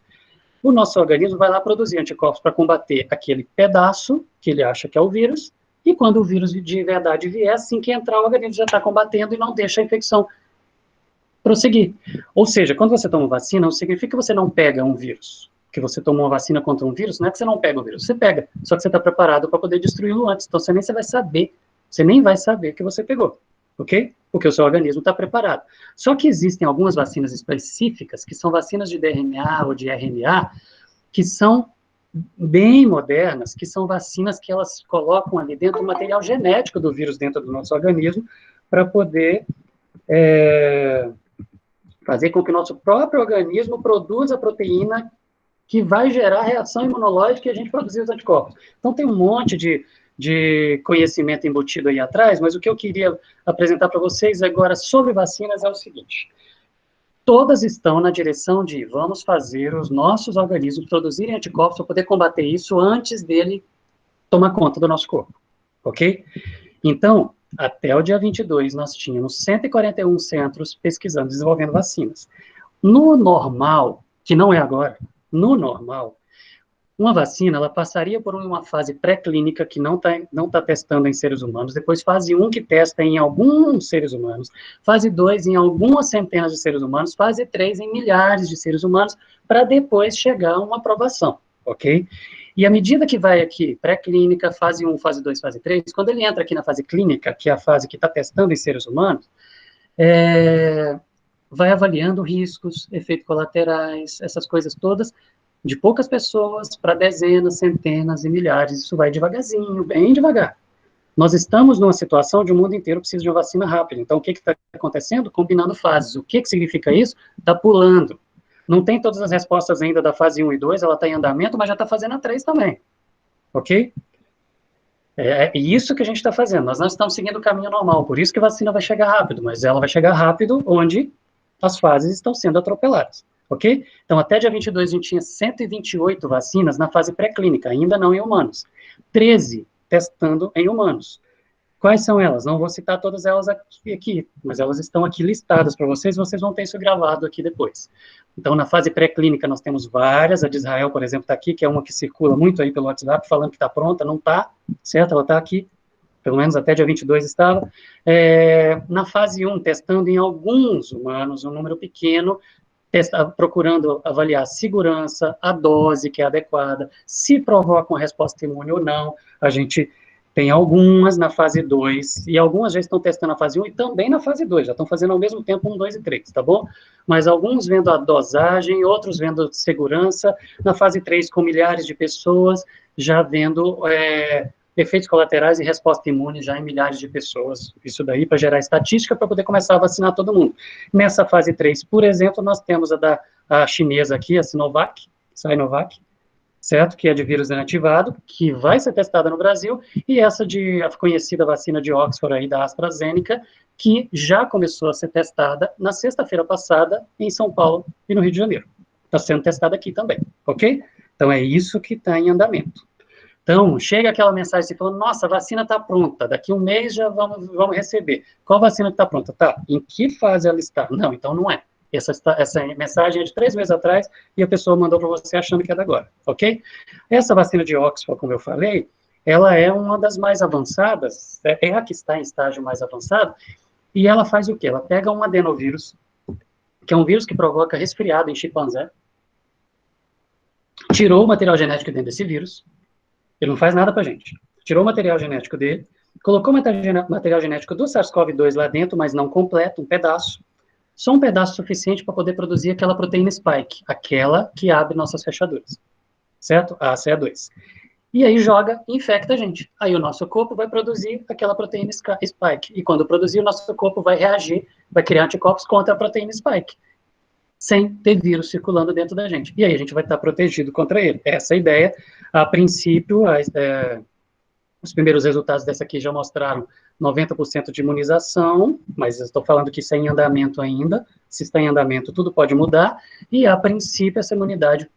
o nosso organismo vai lá produzir anticorpos para combater aquele pedaço que ele acha que é o vírus, e quando o vírus de verdade vier, assim que entrar, o organismo já está combatendo e não deixa a infecção prosseguir. Ou seja, quando você toma vacina, não significa que você não pega um vírus. Que você tomou uma vacina contra um vírus, não é que você não pega o vírus, você pega, só que você está preparado para poder destruí-lo antes, então você nem vai saber que você pegou, ok? Porque o seu organismo está preparado. Só que existem algumas vacinas específicas, que são vacinas de DNA ou de RNA, que são bem modernas, que são vacinas que elas colocam ali dentro o material genético do vírus dentro do nosso organismo, para poder fazer com que o nosso próprio organismo produza a proteína que vai gerar reação imunológica e a gente produzir os anticorpos. Então, tem um monte de conhecimento embutido aí atrás, mas o que eu queria apresentar para vocês agora sobre vacinas é o seguinte: todas estão na direção de vamos fazer os nossos organismos produzirem anticorpos para poder combater isso antes dele tomar conta do nosso corpo, ok? Então, até o dia 22, nós tínhamos 141 centros pesquisando, desenvolvendo vacinas. No normal, que não é agora, no normal, uma vacina, ela passaria por uma fase pré-clínica que não tá testando em seres humanos, depois fase 1 que testa em alguns seres humanos, fase 2 em algumas centenas de seres humanos, fase 3 em milhares de seres humanos, para depois chegar a uma aprovação, ok? E à medida que vai aqui, pré-clínica, fase 1, fase 2, fase 3, quando ele entra aqui na fase clínica, que é a fase que está testando em seres humanos, vai avaliando riscos, efeitos colaterais, essas coisas todas, de poucas pessoas para dezenas, centenas e milhares. Isso vai devagarzinho, bem devagar. Nós estamos numa situação onde o mundo inteiro precisa de uma vacina rápida. Então, o que está acontecendo? Combinando fases. O que significa isso? Está pulando. Não tem todas as respostas ainda da fase 1 e 2, ela está em andamento, mas já está fazendo a 3 também. Ok? É isso que a gente está fazendo. Nós não estamos seguindo o caminho normal. Por isso que a vacina vai chegar rápido, mas ela vai chegar rápido onde as fases estão sendo atropeladas. Ok? Então, até dia 22, a gente tinha 128 vacinas na fase pré-clínica, ainda não em humanos. 13 testando em humanos. Quais são elas? Não vou citar todas elas aqui, mas elas estão aqui listadas para vocês vão ter isso gravado aqui depois. Então, na fase pré-clínica, nós temos várias, a de Israel, por exemplo, está aqui, que é uma que circula muito aí pelo WhatsApp, falando que está pronta, não está, certo? Ela está aqui, pelo menos até dia 22 estava. Na fase 1, testando em alguns humanos, um número pequeno, procurando avaliar a segurança, a dose que é adequada, se provoca uma resposta imune ou não. A gente tem algumas na fase 2, e algumas já estão testando na fase 1 e também na fase 2, já estão fazendo ao mesmo tempo 1, 2 e 3, tá bom? Mas alguns vendo a dosagem, outros vendo segurança, na fase 3 com milhares de pessoas, já vendo efeitos colaterais e resposta imune já em milhares de pessoas, isso daí para gerar estatística para poder começar a vacinar todo mundo. Nessa fase 3, por exemplo, nós temos a chinesa aqui, a Sinovac, certo? Que é de vírus inativado, que vai ser testada no Brasil, e essa a conhecida vacina de Oxford aí, da AstraZeneca, que já começou a ser testada na sexta-feira passada em São Paulo e no Rio de Janeiro. Está sendo testada aqui também, ok? Então é isso que está em andamento. Então, chega aquela mensagem assim, falando, nossa, a vacina está pronta, daqui um mês já vamos receber. Qual vacina está pronta? Tá, em que fase ela está? Não, então não é. Essa mensagem é de 3 meses atrás e a pessoa mandou para você achando que é da agora, ok? Essa vacina de Oxford, como eu falei, ela é uma das mais avançadas, é a que está em estágio mais avançado, e ela faz o quê? Ela pega um adenovírus, que é um vírus que provoca resfriado em chimpanzé, tirou o material genético dentro desse vírus, ele não faz nada para a gente, tirou o material genético dele, colocou o material genético do SARS-CoV-2 lá dentro, mas não completo, um pedaço, só um pedaço suficiente para poder produzir aquela proteína spike, aquela que abre nossas fechaduras, certo? A ACE2. E aí joga e infecta a gente. Aí o nosso corpo vai produzir aquela proteína spike. E quando produzir, o nosso corpo vai reagir, vai criar anticorpos contra a proteína spike, sem ter vírus circulando dentro da gente. E aí a gente vai estar protegido contra ele. Essa é a ideia. A princípio, os primeiros resultados dessa aqui já mostraram 90% de imunização, mas eu estou falando que isso é em andamento ainda. Se está em andamento, tudo pode mudar. E, a princípio, essa imunidade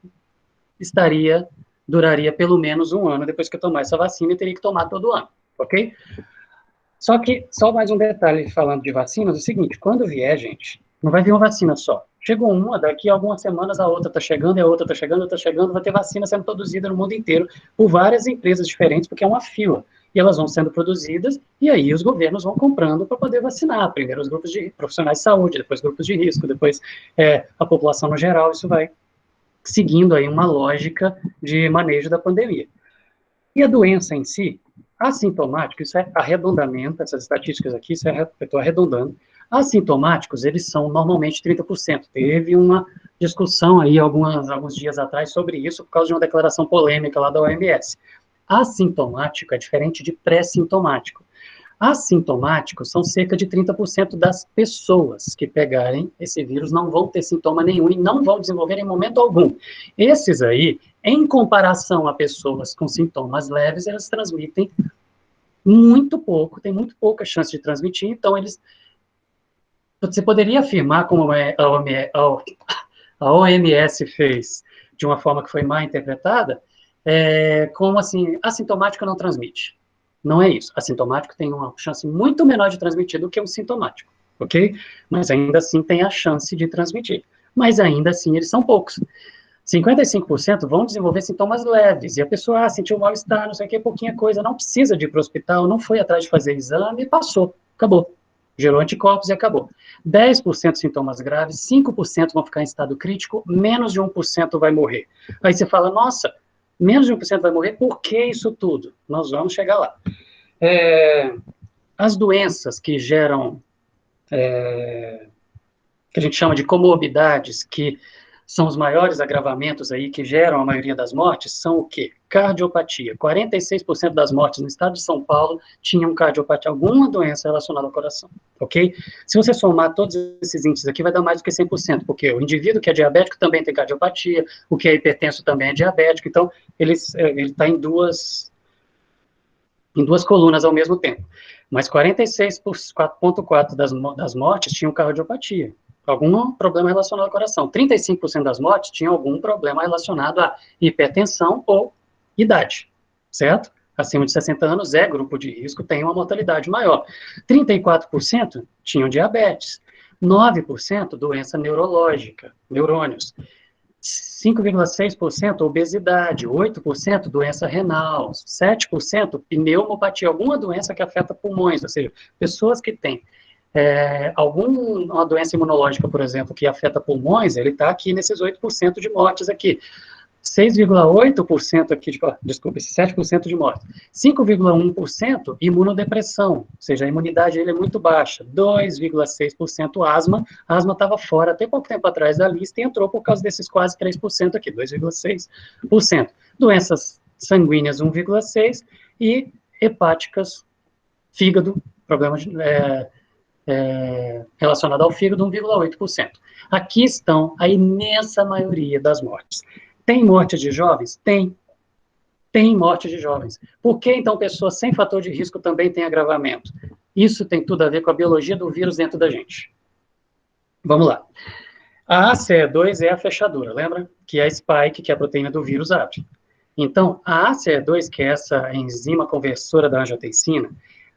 duraria pelo menos 1 ano depois que eu tomar essa vacina e teria que tomar todo ano, ok? Só mais um detalhe falando de vacinas, é o seguinte, quando vier, gente, não vai vir uma vacina só. Chegou uma, daqui a algumas semanas a outra está chegando, e a outra está chegando, vai ter vacina sendo produzida no mundo inteiro por várias empresas diferentes, porque é uma fila. E elas vão sendo produzidas, e aí os governos vão comprando para poder vacinar. Primeiro os grupos de profissionais de saúde, depois grupos de risco, depois a população no geral, isso vai seguindo aí uma lógica de manejo da pandemia. E a doença em si, assintomático, isso é arredondamento, essas estatísticas aqui, eu estou arredondando, assintomáticos, eles são normalmente 30%. Teve uma discussão aí alguns dias atrás sobre isso, por causa de uma declaração polêmica lá da OMS. Assintomático é diferente de pré-sintomático. Assintomáticos são cerca de 30% das pessoas que pegarem esse vírus não vão ter sintoma nenhum e não vão desenvolver em momento algum. Esses aí, em comparação a pessoas com sintomas leves, elas transmitem muito pouco, tem muito pouca chance de transmitir, então você poderia afirmar, como a OMS fez, de uma forma que foi mal interpretada, como assim, assintomático não transmite. Não é isso. Assintomático tem uma chance muito menor de transmitir do que um sintomático, ok? Mas ainda assim tem a chance de transmitir. Mas ainda assim eles são poucos. 55% vão desenvolver sintomas leves, e a pessoa sentiu mal-estar, não sei o que, pouquinha coisa, não precisa de ir para o hospital, não foi atrás de fazer exame, passou, acabou. Gerou anticorpos e acabou. 10% sintomas graves, 5% vão ficar em estado crítico, menos de 1% vai morrer. Aí você fala, nossa, menos de 1% vai morrer, por que isso tudo? Nós vamos chegar lá. As doenças que geram, que a gente chama de comorbidades, que são os maiores agravamentos aí que geram a maioria das mortes, são o quê? Cardiopatia. 46% das mortes no estado de São Paulo tinham cardiopatia, alguma doença relacionada ao coração, ok? Se você somar todos esses índices aqui, vai dar mais do que 100%, porque o indivíduo que é diabético também tem cardiopatia, o que é hipertenso também é diabético, então ele está em duas colunas ao mesmo tempo. Mas 46,4% das mortes tinham cardiopatia, algum problema relacionado ao coração. 35% das mortes tinham algum problema relacionado à hipertensão ou idade, certo? acima de 60 anos é grupo de risco, tem uma mortalidade maior. 34% tinham diabetes, 9% doença neurológica, neurônios, 5,6% obesidade, 8% doença renal, 7% pneumopatia, alguma doença que afeta pulmões, ou seja, pessoas que têm alguma doença imunológica, por exemplo, que afeta pulmões, ele está aqui nesses 8% de mortes aqui. 6,8% aqui, desculpa, esse 7% de morte. 5,1% imunodepressão, ou seja, a imunidade dele é muito baixa. 2,6% asma. A asma estava fora até pouco tempo atrás da lista e entrou por causa desses quase 3% aqui, 2,6%. Doenças sanguíneas, 1,6%, e hepáticas, fígado, problema relacionado ao fígado, 1,8%. Aqui estão a imensa maioria das mortes. Tem morte de jovens? Tem. Tem morte de jovens. Por que, então, pessoas sem fator de risco também têm agravamento? Isso tem tudo a ver com a biologia do vírus dentro da gente. Vamos lá. A ACE2 é a fechadura, lembra? Que é a spike, que é a proteína do vírus abre. Então, a ACE2, que é essa enzima conversora da angiotensina,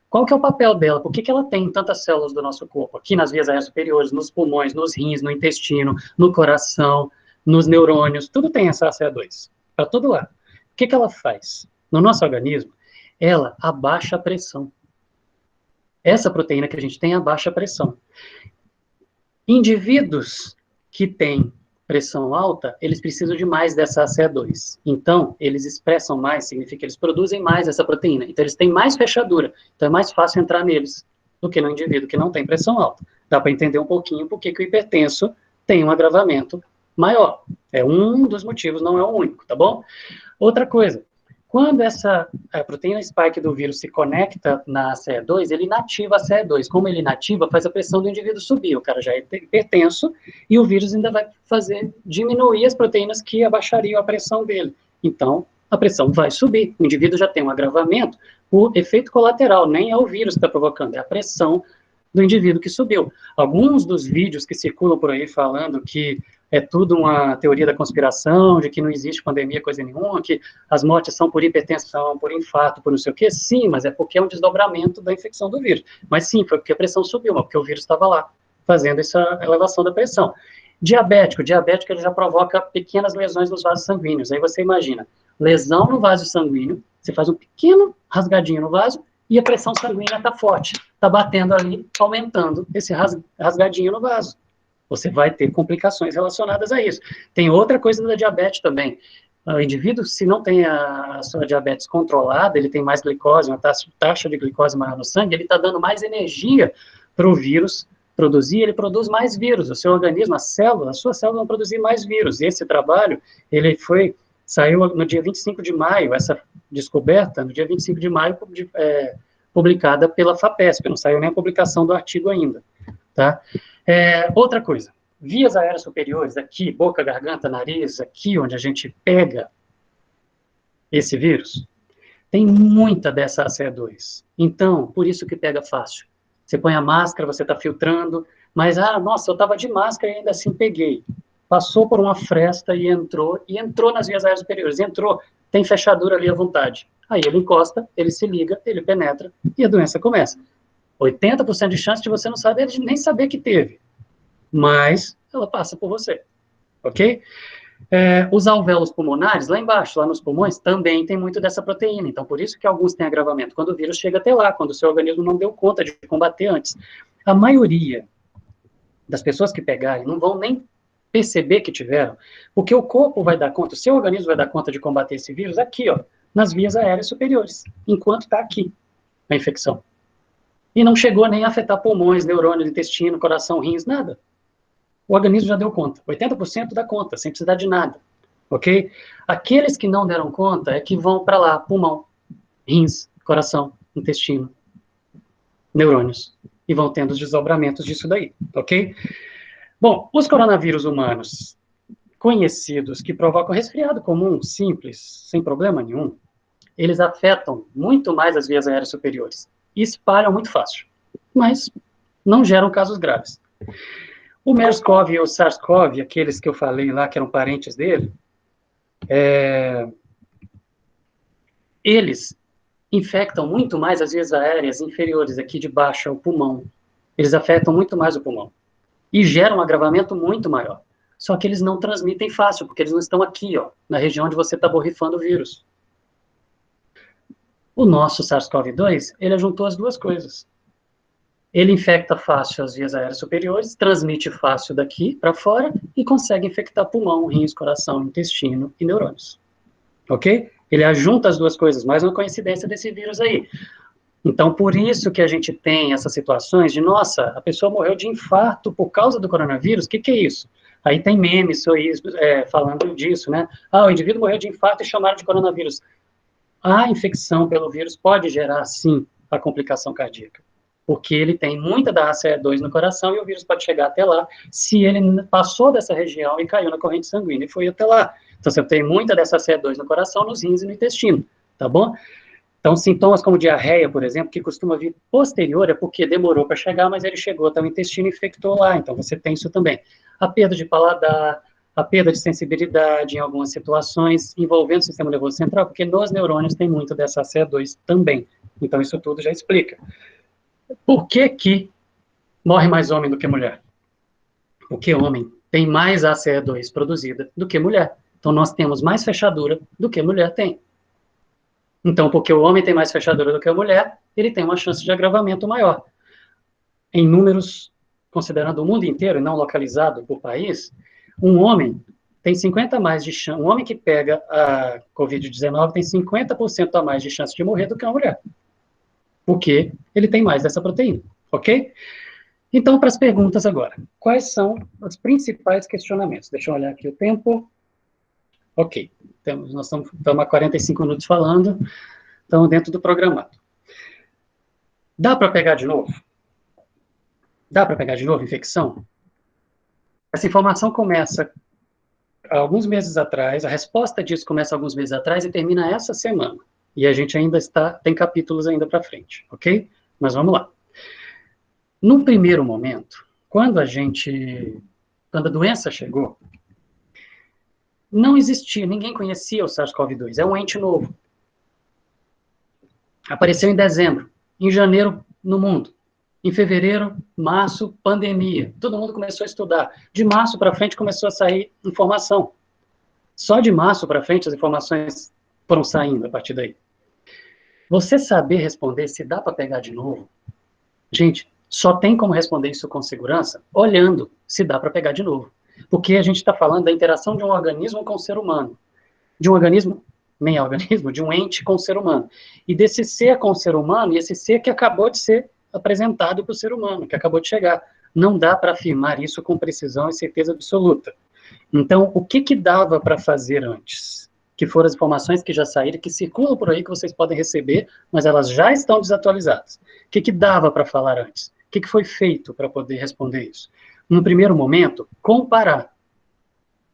qual que é o papel dela? Por que ela tem tantas células do nosso corpo? Aqui nas vias aéreas superiores, nos pulmões, nos rins, no intestino, no coração, nos neurônios, tudo tem essa ACE2, para todo lado. O que ela faz? No nosso organismo, ela abaixa a pressão. Essa proteína que a gente tem abaixa a pressão. Indivíduos que têm pressão alta, eles precisam de mais dessa ACE2. Então, eles expressam mais, significa que eles produzem mais essa proteína. Então, eles têm mais fechadura. Então, é mais fácil entrar neles do que no indivíduo que não tem pressão alta. Dá para entender um pouquinho por que o hipertenso tem um agravamento maior. É um dos motivos, não é o único, tá bom? Outra coisa, quando essa proteína spike do vírus se conecta na ACE2, ele inativa a ACE2. Como ele inativa, faz a pressão do indivíduo subir. O cara já é hipertenso e o vírus ainda vai fazer diminuir as proteínas que abaixariam a pressão dele. Então, a pressão vai subir. O indivíduo já tem um agravamento por efeito colateral, nem é o vírus que está provocando, é a pressão do indivíduo que subiu. Alguns dos vídeos que circulam por aí falando que é tudo uma teoria da conspiração, de que não existe pandemia, coisa nenhuma, que as mortes são por hipertensão, por infarto, por não sei o quê, sim, mas é porque é um desdobramento da infecção do vírus. Mas sim, foi porque a pressão subiu, mas porque o vírus estava lá, fazendo essa elevação da pressão. Diabético ele já provoca pequenas lesões nos vasos sanguíneos. Aí você imagina, lesão no vaso sanguíneo, você faz um pequeno rasgadinho no vaso, e a pressão sanguínea está forte, está batendo ali, aumentando esse rasgadinho no vaso. Você vai ter complicações relacionadas a isso. Tem outra coisa da diabetes também. O indivíduo, se não tem a sua diabetes controlada, ele tem mais glicose, uma taxa de glicose maior no sangue, ele está dando mais energia para o vírus produzir, ele produz mais vírus. O seu organismo, a sua célula vão produzir mais vírus. E esse trabalho, saiu no dia 25 de maio, essa descoberta, no dia 25 de maio, publicada pela FAPESP, não saiu nem a publicação do artigo ainda, tá? Outra coisa, vias aéreas superiores, aqui, boca, garganta, nariz, aqui onde a gente pega esse vírus, tem muita dessa ACE2. Então, por isso que pega fácil. Você põe a máscara, você está filtrando, mas, nossa, eu estava de máscara e ainda assim peguei. Passou por uma fresta e entrou nas vias aéreas superiores, tem fechadura ali à vontade. Aí ele encosta, ele se liga, ele penetra e a doença começa. 80% de chance de você não saber, de nem saber que teve, mas ela passa por você, ok? Os alvéolos pulmonares, lá embaixo, lá nos pulmões, também tem muito dessa proteína, então por isso que alguns têm agravamento, quando o vírus chega até lá, quando o seu organismo não deu conta de combater antes. A maioria das pessoas que pegarem não vão nem perceber que tiveram, porque o corpo vai dar conta, o seu organismo vai dar conta de combater esse vírus aqui, ó, nas vias aéreas superiores, enquanto está aqui a infecção. E não chegou nem a afetar pulmões, neurônios, intestino, coração, rins, nada. O organismo já deu conta. 80% dá conta, sem precisar de nada. Ok? Aqueles que não deram conta é que vão para lá, pulmão, rins, coração, intestino, neurônios. E vão tendo os desdobramentos disso daí. Ok? Bom, os coronavírus humanos conhecidos que provocam resfriado comum, simples, sem problema nenhum, eles afetam muito mais as vias aéreas superiores. E espalham muito fácil, mas não geram casos graves. O MERS-CoV e o SARS-CoV, aqueles que eu falei lá, que eram parentes dele, eles infectam muito mais as vias aéreas inferiores, aqui de baixo, o pulmão. Eles afetam muito mais o pulmão. E geram um agravamento muito maior. Só que eles não transmitem fácil, porque eles não estão aqui, ó, na região onde você está borrifando o vírus. O nosso SARS-CoV-2, ele juntou as duas coisas. Ele infecta fácil as vias aéreas superiores, transmite fácil daqui para fora e consegue infectar pulmão, rins, coração, intestino e neurônios. Ok? Ele ajunta as duas coisas, mais uma coincidência desse vírus aí. Então, por isso que a gente tem essas situações de, nossa, a pessoa morreu de infarto por causa do coronavírus, o que é isso? Aí tem memes falando disso, né? Ah, o indivíduo morreu de infarto e chamaram de coronavírus. A infecção pelo vírus pode gerar, sim, a complicação cardíaca, porque ele tem muita da ACE2 no coração e o vírus pode chegar até lá se ele passou dessa região e caiu na corrente sanguínea e foi até lá. Então, você tem muita dessa ACE2 no coração, nos rins e no intestino, tá bom? Então, sintomas como diarreia, por exemplo, que costuma vir posterior, é porque demorou para chegar, mas ele chegou até o intestino e infectou lá, então você tem isso também. A perda de paladar, a perda de sensibilidade em algumas situações envolvendo o sistema nervoso central, porque nos neurônios tem muito dessa ACE2 também. Então, isso tudo já explica. Por que que morre mais homem do que mulher? Porque homem tem mais ACE2 produzida do que mulher. Então, nós temos mais fechadura do que mulher tem. Então, porque o homem tem mais fechadura do que a mulher, ele tem uma chance de agravamento maior. Em números, considerando o mundo inteiro e não localizado por país, um homem tem 50 mais de chance, um homem que pega a Covid-19 tem 50% a mais de chance de morrer do que uma mulher. Porque ele tem mais dessa proteína, ok? Então, para as perguntas agora. Quais são os principais questionamentos? Deixa eu olhar aqui o tempo. Ok, nós estamos há 45 minutos falando, estamos dentro do programado. Dá para pegar de novo? Dá para pegar de novo infecção? Essa informação começa alguns meses atrás, a resposta disso começa alguns meses atrás e termina essa semana. E a gente ainda tem capítulos ainda para frente, ok? Mas vamos lá. No primeiro momento, quando a doença chegou, não existia, ninguém conhecia o SARS-CoV-2, é um ente novo. Apareceu em dezembro, em janeiro no mundo. Em fevereiro, março, pandemia. Todo mundo começou a estudar. De março para frente começou a sair informação. Só de março para frente as informações foram saindo a partir daí. Você saber responder se dá para pegar de novo, gente, só tem como responder isso com segurança olhando se dá para pegar de novo. Porque a gente está falando da interação de um organismo com o ser humano. De um organismo, nem organismo, de um ente com o ser humano. E desse ser com o ser humano, e esse ser que acabou de ser apresentado para o ser humano, que acabou de chegar. Não dá para afirmar isso com precisão e certeza absoluta. Então, o que dava para fazer antes? Que foram as informações que já saíram, que circulam por aí, que vocês podem receber, mas elas já estão desatualizadas. O que dava para falar antes? O que foi feito para poder responder isso? No primeiro momento, comparar.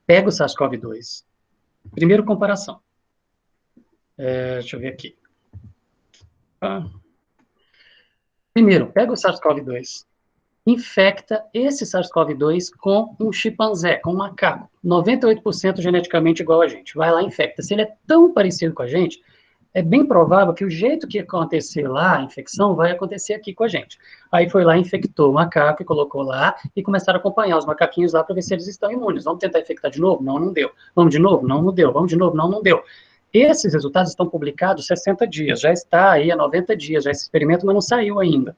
Pega o SARS-CoV-2. Primeiro, comparação. Deixa eu ver aqui. Primeiro, pega o SARS-CoV-2. Infecta esse SARS-CoV-2 com um chimpanzé, com um macaco, 98% geneticamente igual a gente. Vai lá e infecta. Se ele é tão parecido com a gente, é bem provável que o jeito que acontecer lá a infecção vai acontecer aqui com a gente. Aí foi lá, infectou o macaco e colocou lá e começaram a acompanhar os macaquinhos lá para ver se eles estão imunes. Vamos tentar infectar de novo? Não, não deu. Vamos de novo? Não, não deu. Vamos de novo? Não, não deu. Esses resultados estão publicados 60 dias, já está aí há 90 dias, já esse experimento, mas não saiu ainda.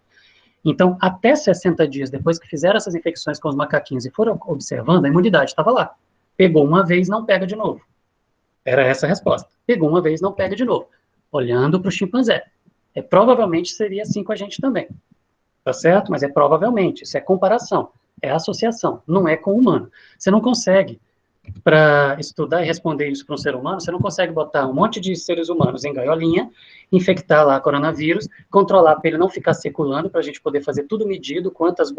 Então, até 60 dias depois que fizeram essas infecções com os macaquinhos e foram observando, a imunidade estava lá. Pegou uma vez, não pega de novo. Era essa a resposta. Pegou uma vez, não pega de novo. Olhando para o chimpanzé. Provavelmente seria assim com a gente também. Tá certo? Mas provavelmente. Isso é comparação. É associação. Não é com o humano. Você não consegue, para estudar e responder isso para um ser humano, você não consegue botar um monte de seres humanos em gaiolinha, infectar lá coronavírus, controlar para ele não ficar circulando, para a gente poder fazer tudo medido, quantas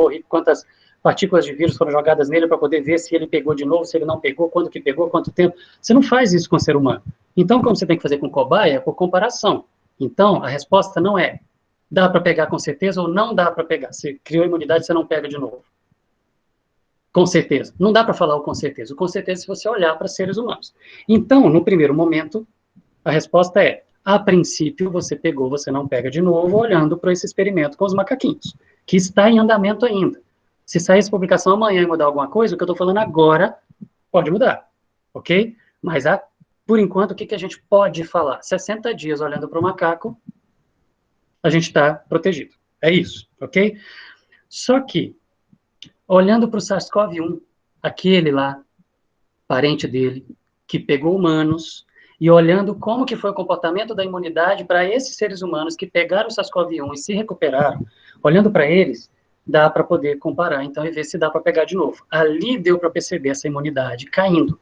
partículas de vírus foram jogadas nele, para poder ver se ele pegou de novo, se ele não pegou, quando que pegou, quanto tempo. Você não faz isso com o ser humano. Então, como você tem que fazer com cobaia, é por comparação. Então, a resposta não é dá para pegar com certeza ou não dá para pegar. Você criou imunidade, você não pega de novo. Com certeza. Não dá para falar o com certeza. O com certeza é se você olhar para seres humanos. Então, no primeiro momento, a resposta é A princípio, você pegou, você não pega de novo, olhando para esse experimento com os macaquinhos, que está em andamento ainda. Se sair essa publicação amanhã e mudar alguma coisa, o que eu estou falando agora pode mudar, ok? Mas, por enquanto, o que a gente pode falar? 60 dias olhando para o macaco, a gente está protegido. É isso, ok? Só que, olhando para o SARS-CoV-1, aquele lá, parente dele, que pegou humanos, e olhando como que foi o comportamento da imunidade para esses seres humanos que pegaram o SARS-CoV-1 e se recuperaram, olhando para eles, dá para poder comparar, então, e ver se dá para pegar de novo. Ali deu para perceber essa imunidade caindo.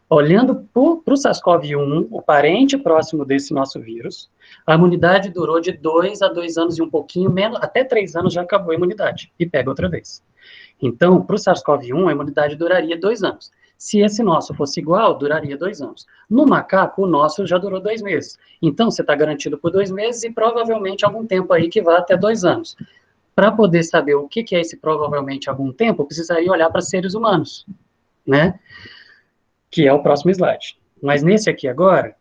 Olhando para o SARS-CoV-1, o parente próximo desse nosso vírus, a imunidade durou de 2 a 2 anos e um pouquinho menos, até 3 anos já acabou a imunidade, e pega outra vez. Então, para o SARS-CoV-1, a imunidade duraria 2 anos. Se esse nosso fosse igual, duraria 2 anos. No macaco, o nosso já durou 2 meses. Então, você está garantido por 2 meses e provavelmente algum tempo aí que vai até 2 anos. Para poder saber o que é esse provavelmente algum tempo, eu precisaria olhar para seres humanos, né? Que é o próximo slide. Mas nesse aqui agora,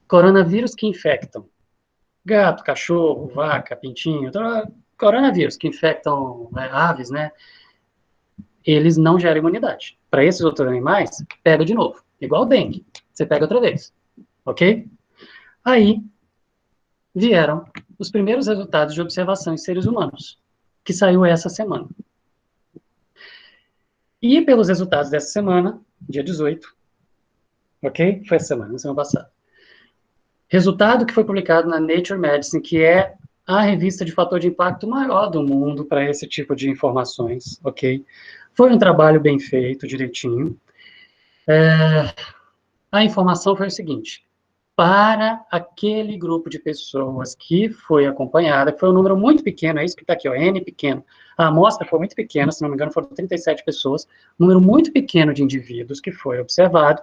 coronavírus que infectam gato, cachorro, vaca, pintinho, coronavírus que infectam aves, né? Eles não geram imunidade. Para esses outros animais, pega de novo. Igual dengue. Você pega outra vez. Ok? Aí vieram os primeiros resultados de observação em seres humanos, que saiu essa semana. E pelos resultados dessa semana, dia 18, ok? Foi essa semana passada. Resultado que foi publicado na Nature Medicine, que é a revista de fator de impacto maior do mundo para esse tipo de informações, ok? Foi um trabalho bem feito, direitinho. A informação foi o seguinte: para aquele grupo de pessoas que foi acompanhada, que foi um número muito pequeno, é isso que está aqui, ó, N pequeno. A amostra foi muito pequena, se não me engano, foram 37 pessoas, um número muito pequeno de indivíduos que foi observado,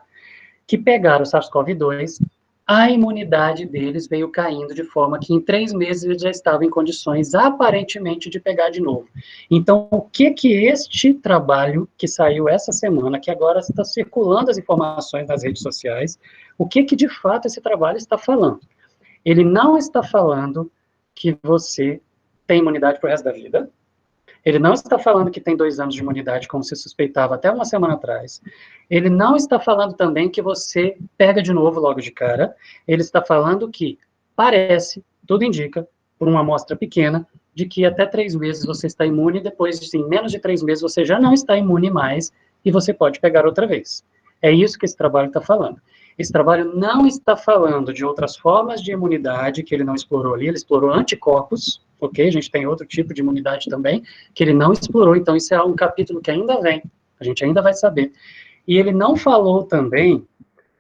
que pegaram o SARS-CoV-2, a imunidade deles veio caindo de forma que em 3 meses eles já estavam em condições aparentemente de pegar de novo. Então, o que este trabalho que saiu essa semana, que agora está circulando as informações nas redes sociais, o que de fato esse trabalho está falando? Ele não está falando que você tem imunidade para o resto da vida. Ele não está falando que tem 2 anos de imunidade, como se suspeitava até uma semana atrás. Ele não está falando também que você pega de novo logo de cara. Ele está falando que parece, tudo indica, por uma amostra pequena, de que até 3 meses você está imune, depois de menos de 3 meses você já não está imune mais e você pode pegar outra vez. É isso que esse trabalho está falando. Esse trabalho não está falando de outras formas de imunidade que ele não explorou ali, ele explorou anticorpos, ok? A gente tem outro tipo de imunidade também, que ele não explorou, então isso é um capítulo que ainda vem, a gente ainda vai saber. E ele não falou também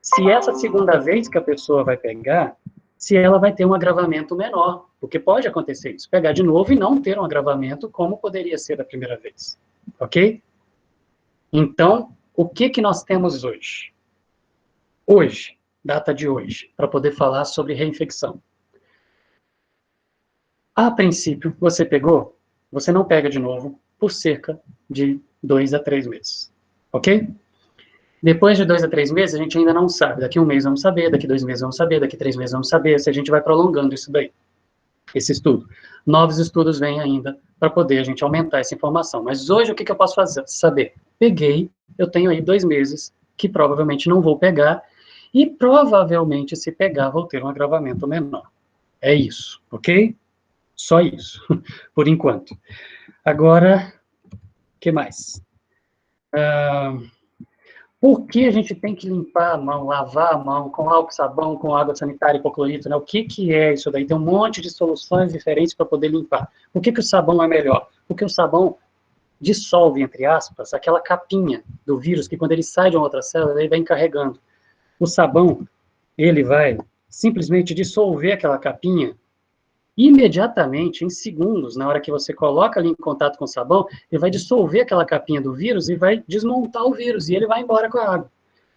se essa segunda vez que a pessoa vai pegar, se ela vai ter um agravamento menor, porque pode acontecer isso, pegar de novo e não ter um agravamento como poderia ser da primeira vez, ok? Então, o que nós temos hoje? Hoje, data de hoje, para poder falar sobre reinfecção. A princípio, você pegou, você não pega de novo por cerca de 2 a 3 meses, ok? Depois de 2 a 3 meses, a gente ainda não sabe. Daqui 1 mês vamos saber, daqui 2 meses vamos saber, daqui 3 meses vamos saber, se a gente vai prolongando isso daí, esse estudo. Novos estudos vêm ainda para poder a gente aumentar essa informação. Mas hoje, o que eu posso saber? Peguei, eu tenho aí 2 meses que provavelmente não vou pegar, e provavelmente, se pegar, vou ter um agravamento menor. É isso, ok? Só isso, por enquanto. Agora, o que mais? Por que a gente tem que limpar a mão, lavar a mão com álcool, sabão, com água sanitária, hipoclorito, né? O que é isso daí? Tem um monte de soluções diferentes para poder limpar. Por que o sabão é melhor? Porque o sabão dissolve, entre aspas, aquela capinha do vírus que quando ele sai de uma outra célula, ele vem carregando. O sabão, ele vai simplesmente dissolver aquela capinha imediatamente, em segundos, na hora que você coloca ali em contato com o sabão, ele vai dissolver aquela capinha do vírus e vai desmontar o vírus, e ele vai embora com a água.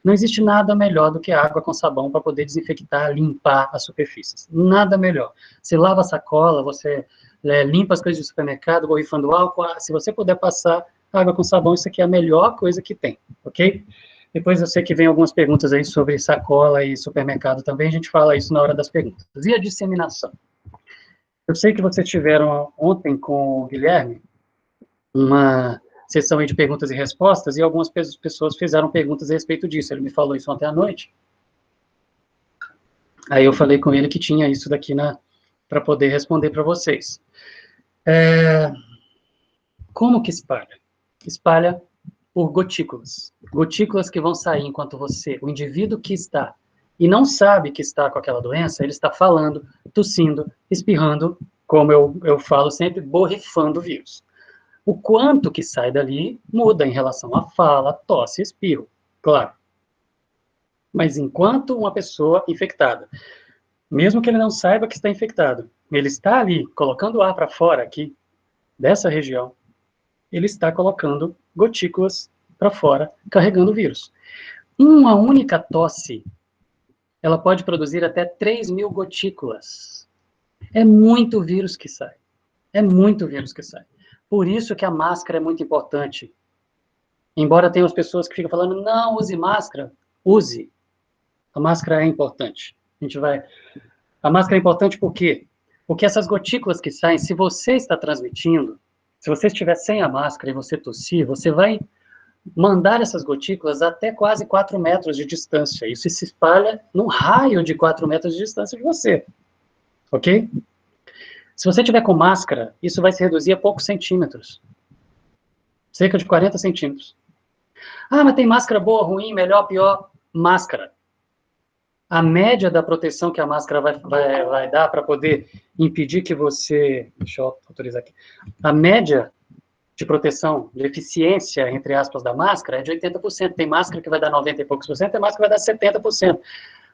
Não existe nada melhor do que água com sabão para poder desinfectar, limpar as superfícies. Nada melhor. Você lava a sacola, você limpa as coisas do supermercado, borrifando álcool, se você puder passar água com sabão, isso aqui é a melhor coisa que tem, ok? Depois eu sei que vem algumas perguntas aí sobre sacola e supermercado também, a gente fala isso na hora das perguntas. E a disseminação? Eu sei que vocês tiveram ontem com o Guilherme uma sessão aí de perguntas e respostas, e algumas pessoas fizeram perguntas a respeito disso. Ele me falou isso ontem à noite. Aí eu falei com ele que tinha isso daqui para poder responder para vocês. Como que espalha? Espalha por gotículas. Gotículas que vão sair enquanto o indivíduo que está e não sabe que está com aquela doença, ele está falando, tossindo, espirrando, como eu falo sempre, borrifando o vírus. O quanto que sai dali muda em relação à fala, tosse, espirro, claro. Mas enquanto uma pessoa infectada, mesmo que ele não saiba que está infectado, ele está ali colocando ar para fora aqui, dessa região, ele está colocando gotículas para fora, carregando o vírus. Uma única tosse, ela pode produzir até 3.000 gotículas. É muito vírus que sai. É muito vírus que sai. Por isso que a máscara é muito importante. Embora tenha as pessoas que ficam falando, não, use máscara. Use. A máscara é importante. A máscara é importante por quê? Porque essas gotículas que saem, se você está transmitindo, se você estiver sem a máscara e você tossir, você vai mandar essas gotículas até quase 4 metros de distância. Isso se espalha num raio de 4 metros de distância de você. Ok? Se você tiver com máscara, isso vai se reduzir a poucos centímetros. Cerca de 40 centímetros. Ah, mas tem máscara boa, ruim, melhor, pior? Máscara. A média da proteção que a máscara vai dar para poder impedir que você... Deixa eu autorizar aqui. A média de proteção, de eficiência, entre aspas, da máscara é de 80%. Tem máscara que vai dar 90 e poucos por cento, tem máscara que vai dar 70%.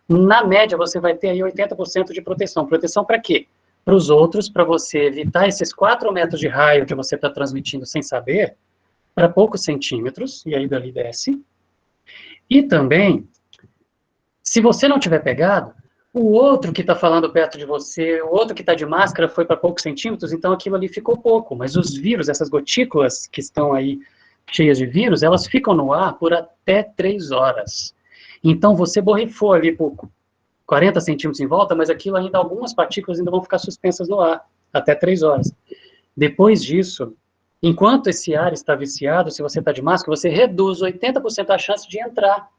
Na média, você vai ter aí 80% de proteção. Proteção para quê? Para os outros, para você evitar esses 4 metros de raio que você está transmitindo sem saber, para poucos centímetros, e aí dali desce. E também, se você não tiver pegado, o outro que está falando perto de você, o outro que está de máscara foi para poucos centímetros, então aquilo ali ficou pouco. Mas os vírus, essas gotículas que estão aí cheias de vírus, elas ficam no ar por até 3 horas. Então você borrifou ali por 40 centímetros em volta, mas aquilo ainda, algumas partículas ainda vão ficar suspensas no ar, até 3 horas. Depois disso, enquanto esse ar está viciado, se você está de máscara, você reduz 80% a chance de entrar.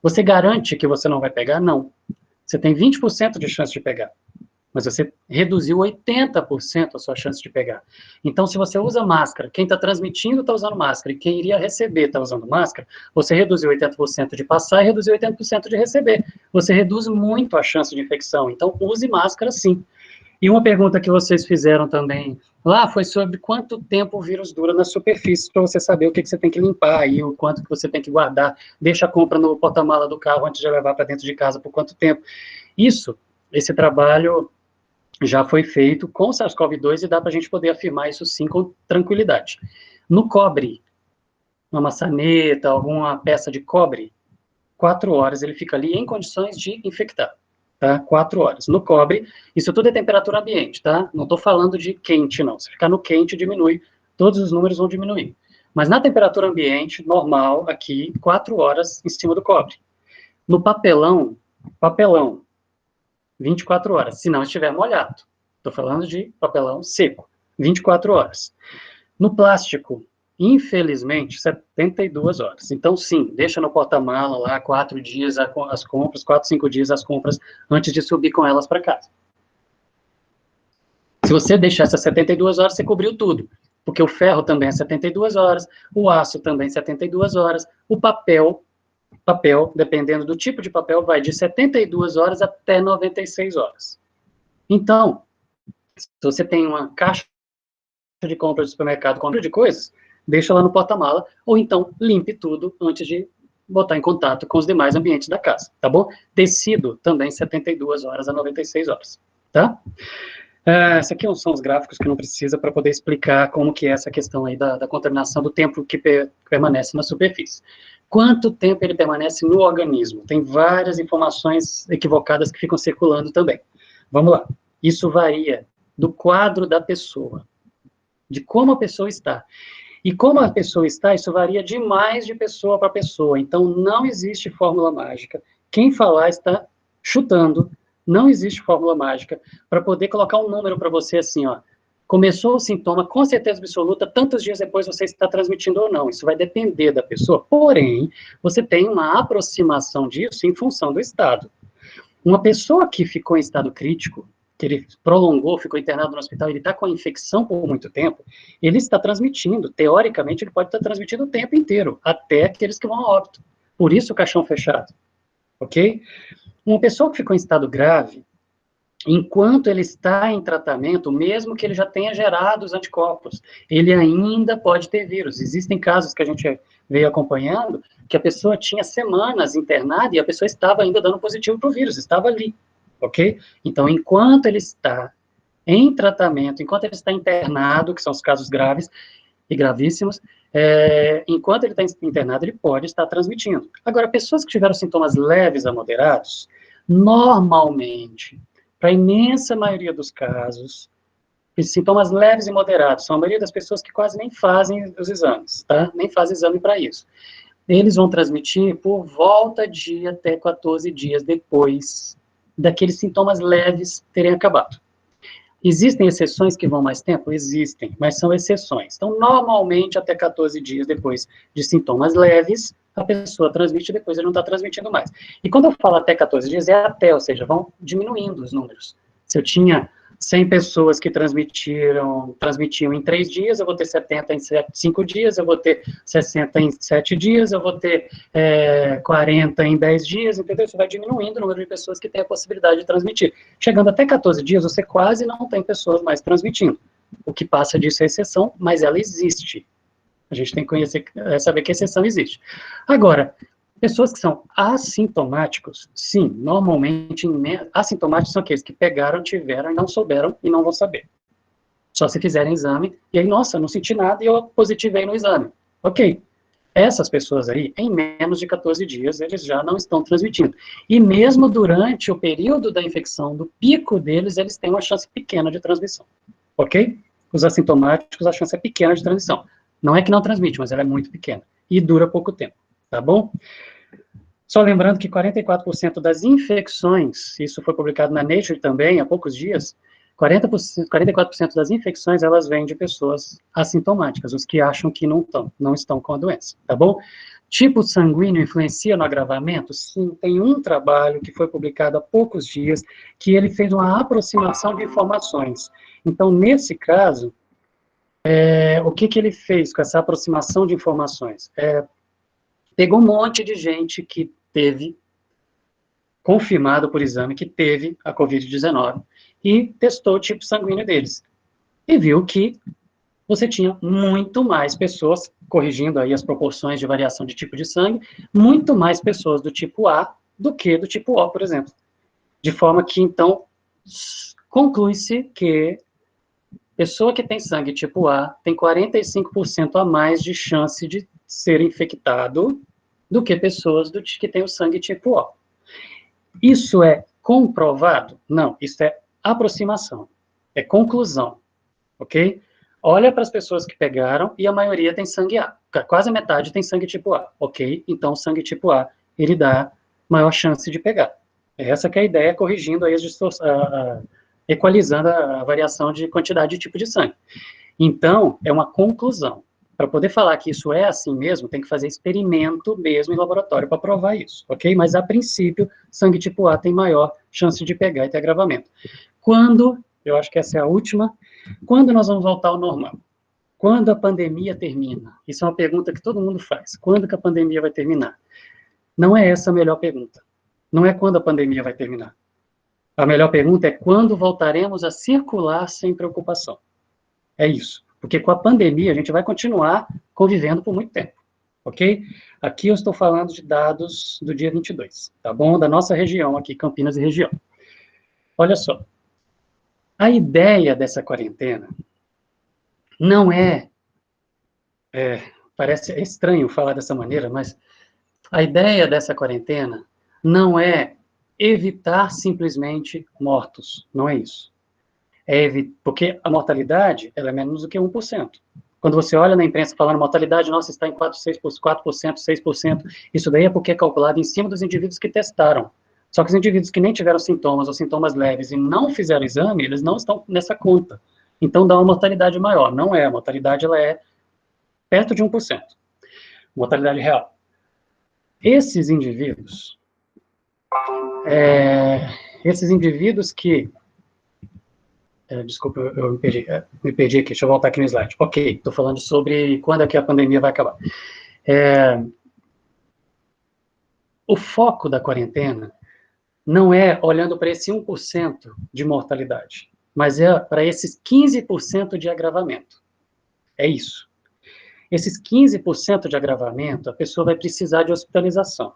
Você garante que você não vai pegar? Não. Você tem 20% de chance de pegar, mas você reduziu 80% a sua chance de pegar. Então, se você usa máscara, quem está transmitindo está usando máscara, e quem iria receber está usando máscara, você reduziu 80% de passar e reduziu 80% de receber. Você reduz muito a chance de infecção. Então, use máscara sim. E uma pergunta que vocês fizeram também lá foi sobre quanto tempo o vírus dura na superfície, para você saber o que você tem que limpar e o quanto que você tem que guardar. Deixa a compra no porta-mala do carro antes de levar para dentro de casa por quanto tempo. Esse trabalho já foi feito com SARS-CoV-2 e dá para a gente poder afirmar isso sim com tranquilidade. No cobre, uma maçaneta, alguma peça de cobre, 4 horas ele fica ali em condições de infectar. Tá? 4 horas. No cobre, isso tudo é temperatura ambiente, tá? Não estou falando de quente, não. Se ficar no quente, diminui. Todos os números vão diminuir. Mas na temperatura ambiente, normal, aqui, 4 horas em cima do cobre. No papelão, 24 horas, se não estiver molhado. Estou falando de papelão seco, 24 horas. No plástico, infelizmente, 72 horas. Então, sim, deixa no porta-mala lá 4 dias as compras, 4, 5 dias as compras, antes de subir com elas para casa. Se você deixar essas 72 horas, você cobriu tudo. Porque o ferro também é 72 horas, o aço também é 72 horas, o papel, dependendo do tipo de papel, vai de 72 horas até 96 horas. Então, se você tem uma caixa de compra de supermercado, compra de coisas, deixa lá no porta-mala, ou então limpe tudo antes de botar em contato com os demais ambientes da casa, tá bom? Tecido também 72 horas a 96 horas, tá? Esses aqui são os gráficos que não precisa para poder explicar como que é essa questão aí da contaminação do tempo que permanece na superfície. Quanto tempo ele permanece no organismo? Tem várias informações equivocadas que ficam circulando também. Vamos lá. Isso varia do quadro da pessoa, de como a pessoa está. E como a pessoa está, isso varia demais de pessoa para pessoa. Então, não existe fórmula mágica. Quem falar está chutando. Não existe fórmula mágica para poder colocar um número para você assim, ó. Começou o sintoma, com certeza absoluta, tantos dias depois você está transmitindo ou não. Isso vai depender da pessoa. Porém, você tem uma aproximação disso em função do estado. Uma pessoa que ficou em estado crítico, que ele prolongou, ficou internado no hospital, ele está com a infecção por muito tempo, ele está transmitindo, teoricamente, ele pode estar transmitindo o tempo inteiro, até aqueles que vão a óbito. Por isso o caixão fechado, ok? Uma pessoa que ficou em estado grave, enquanto ele está em tratamento, mesmo que ele já tenha gerado os anticorpos, ele ainda pode ter vírus. Existem casos que a gente veio acompanhando, que a pessoa tinha semanas internada e a pessoa estava ainda dando positivo para o vírus, estava ali, ok? Então, enquanto ele está em tratamento, enquanto ele está internado, que são os casos graves e gravíssimos, enquanto ele está internado, ele pode estar transmitindo. Agora, pessoas que tiveram sintomas leves a moderados, normalmente, para a imensa maioria dos casos, sintomas leves e moderados, são a maioria das pessoas que quase nem fazem os exames, tá? Nem fazem exame para isso. Eles vão transmitir por volta de até 14 dias depois daqueles sintomas leves terem acabado. Existem exceções que vão mais tempo? Existem, mas são exceções. Então, normalmente, até 14 dias depois de sintomas leves, a pessoa transmite, depois ele não está transmitindo mais. E quando eu falo até 14 dias, é até, ou seja, vão diminuindo os números. Se eu tinha 100 pessoas que transmitiam em 3 dias, eu vou ter 70 em 5 dias, eu vou ter 60 em 7 dias, eu vou ter 40 em 10 dias, entendeu? Isso vai diminuindo o número de pessoas que têm a possibilidade de transmitir. Chegando até 14 dias, você quase não tem pessoas mais transmitindo. O que passa disso é exceção, mas ela existe. A gente tem que conhecer, saber que a exceção existe. Agora, pessoas que são assintomáticos, sim, normalmente, assintomáticos são aqueles que pegaram, tiveram e não souberam e não vão saber. Só se fizerem exame, e aí, nossa, não senti nada e eu positivei no exame. Ok. Essas pessoas aí, em menos de 14 dias, eles já não estão transmitindo. E mesmo durante o período da infecção, do pico deles, eles têm uma chance pequena de transmissão. Ok? Os assintomáticos, a chance é pequena de transmissão. Não é que não transmite, mas ela é muito pequena. E dura pouco tempo. Tá bom? Só lembrando que 44% das infecções, isso foi publicado na Nature também, há poucos dias, 44% das infecções, elas vêm de pessoas assintomáticas, os que acham que não estão com a doença, tá bom? Tipo sanguíneo influencia no agravamento? Sim, tem um trabalho que foi publicado há poucos dias, que ele fez uma aproximação de informações. Então, nesse caso, o que ele fez com essa aproximação de informações? Pegou um monte de gente que teve, confirmado por exame, que teve a Covid-19, e testou o tipo sanguíneo deles. E viu que você tinha muito mais pessoas, corrigindo aí as proporções de variação de tipo de sangue, muito mais pessoas do tipo A do que do tipo O, por exemplo. De forma que, então, conclui-se que pessoa que tem sangue tipo A tem 45% a mais de chance de ser infectado do que pessoas que têm o sangue tipo O. Isso é comprovado? Não, isso é aproximação, é conclusão, ok? Olha para as pessoas que pegaram e a maioria tem sangue A, quase a metade tem sangue tipo A, ok? Então, o sangue tipo A, ele dá maior chance de pegar. Essa que é a ideia, corrigindo aí equalizando a variação de quantidade de tipo de sangue. Então, é uma conclusão. Para poder falar que isso é assim mesmo, tem que fazer experimento mesmo em laboratório para provar isso, ok? Mas, a princípio, sangue tipo A tem maior chance de pegar e ter agravamento. Quando, eu acho que essa é a última, quando nós vamos voltar ao normal? Quando a pandemia termina? Isso é uma pergunta que todo mundo faz. Quando que a pandemia vai terminar? Não é essa a melhor pergunta. Não é quando a pandemia vai terminar. A melhor pergunta é quando voltaremos a circular sem preocupação. É isso. Porque com a pandemia a gente vai continuar convivendo por muito tempo, ok? Aqui eu estou falando de dados do dia 22, tá bom? Da nossa região aqui, Campinas e região. Olha só. A ideia dessa quarentena não parece estranho falar dessa maneira, mas a ideia dessa quarentena não é evitar simplesmente mortos, não é isso. Porque a mortalidade ela é menos do que 1%. Quando você olha na imprensa falando mortalidade, nossa, está em 4%, 6%, isso daí é porque é calculado em cima dos indivíduos que testaram. Só que os indivíduos que nem tiveram sintomas ou sintomas leves e não fizeram exame, eles não estão nessa conta. Então dá uma mortalidade maior. Não é, a mortalidade ela é perto de 1%. Mortalidade real. Esses indivíduos que... desculpa, eu me perdi aqui, deixa eu voltar aqui no slide. Ok, estou falando sobre quando é que a pandemia vai acabar. O foco da quarentena não é olhando para esse 1% de mortalidade, mas é para esses 15% de agravamento. É isso. Esses 15% de agravamento, a pessoa vai precisar de hospitalização.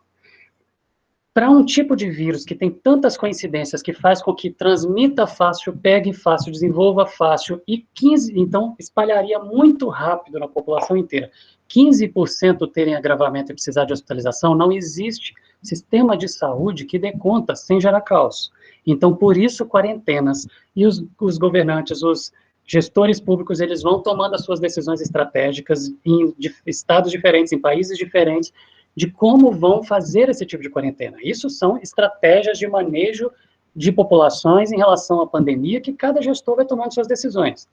Para um tipo de vírus que tem tantas coincidências, que faz com que transmita fácil, pegue fácil, desenvolva fácil, e 15%, então, espalharia muito rápido na população inteira. 15% terem agravamento e precisar de hospitalização, não existe sistema de saúde que dê conta sem gerar caos. Então, por isso, quarentenas, e os governantes, os gestores públicos, eles vão tomando as suas decisões estratégicas em estados diferentes, em países diferentes, de como vão fazer esse tipo de quarentena. Isso são estratégias de manejo de populações em relação à pandemia, que cada gestor vai tomando suas decisões.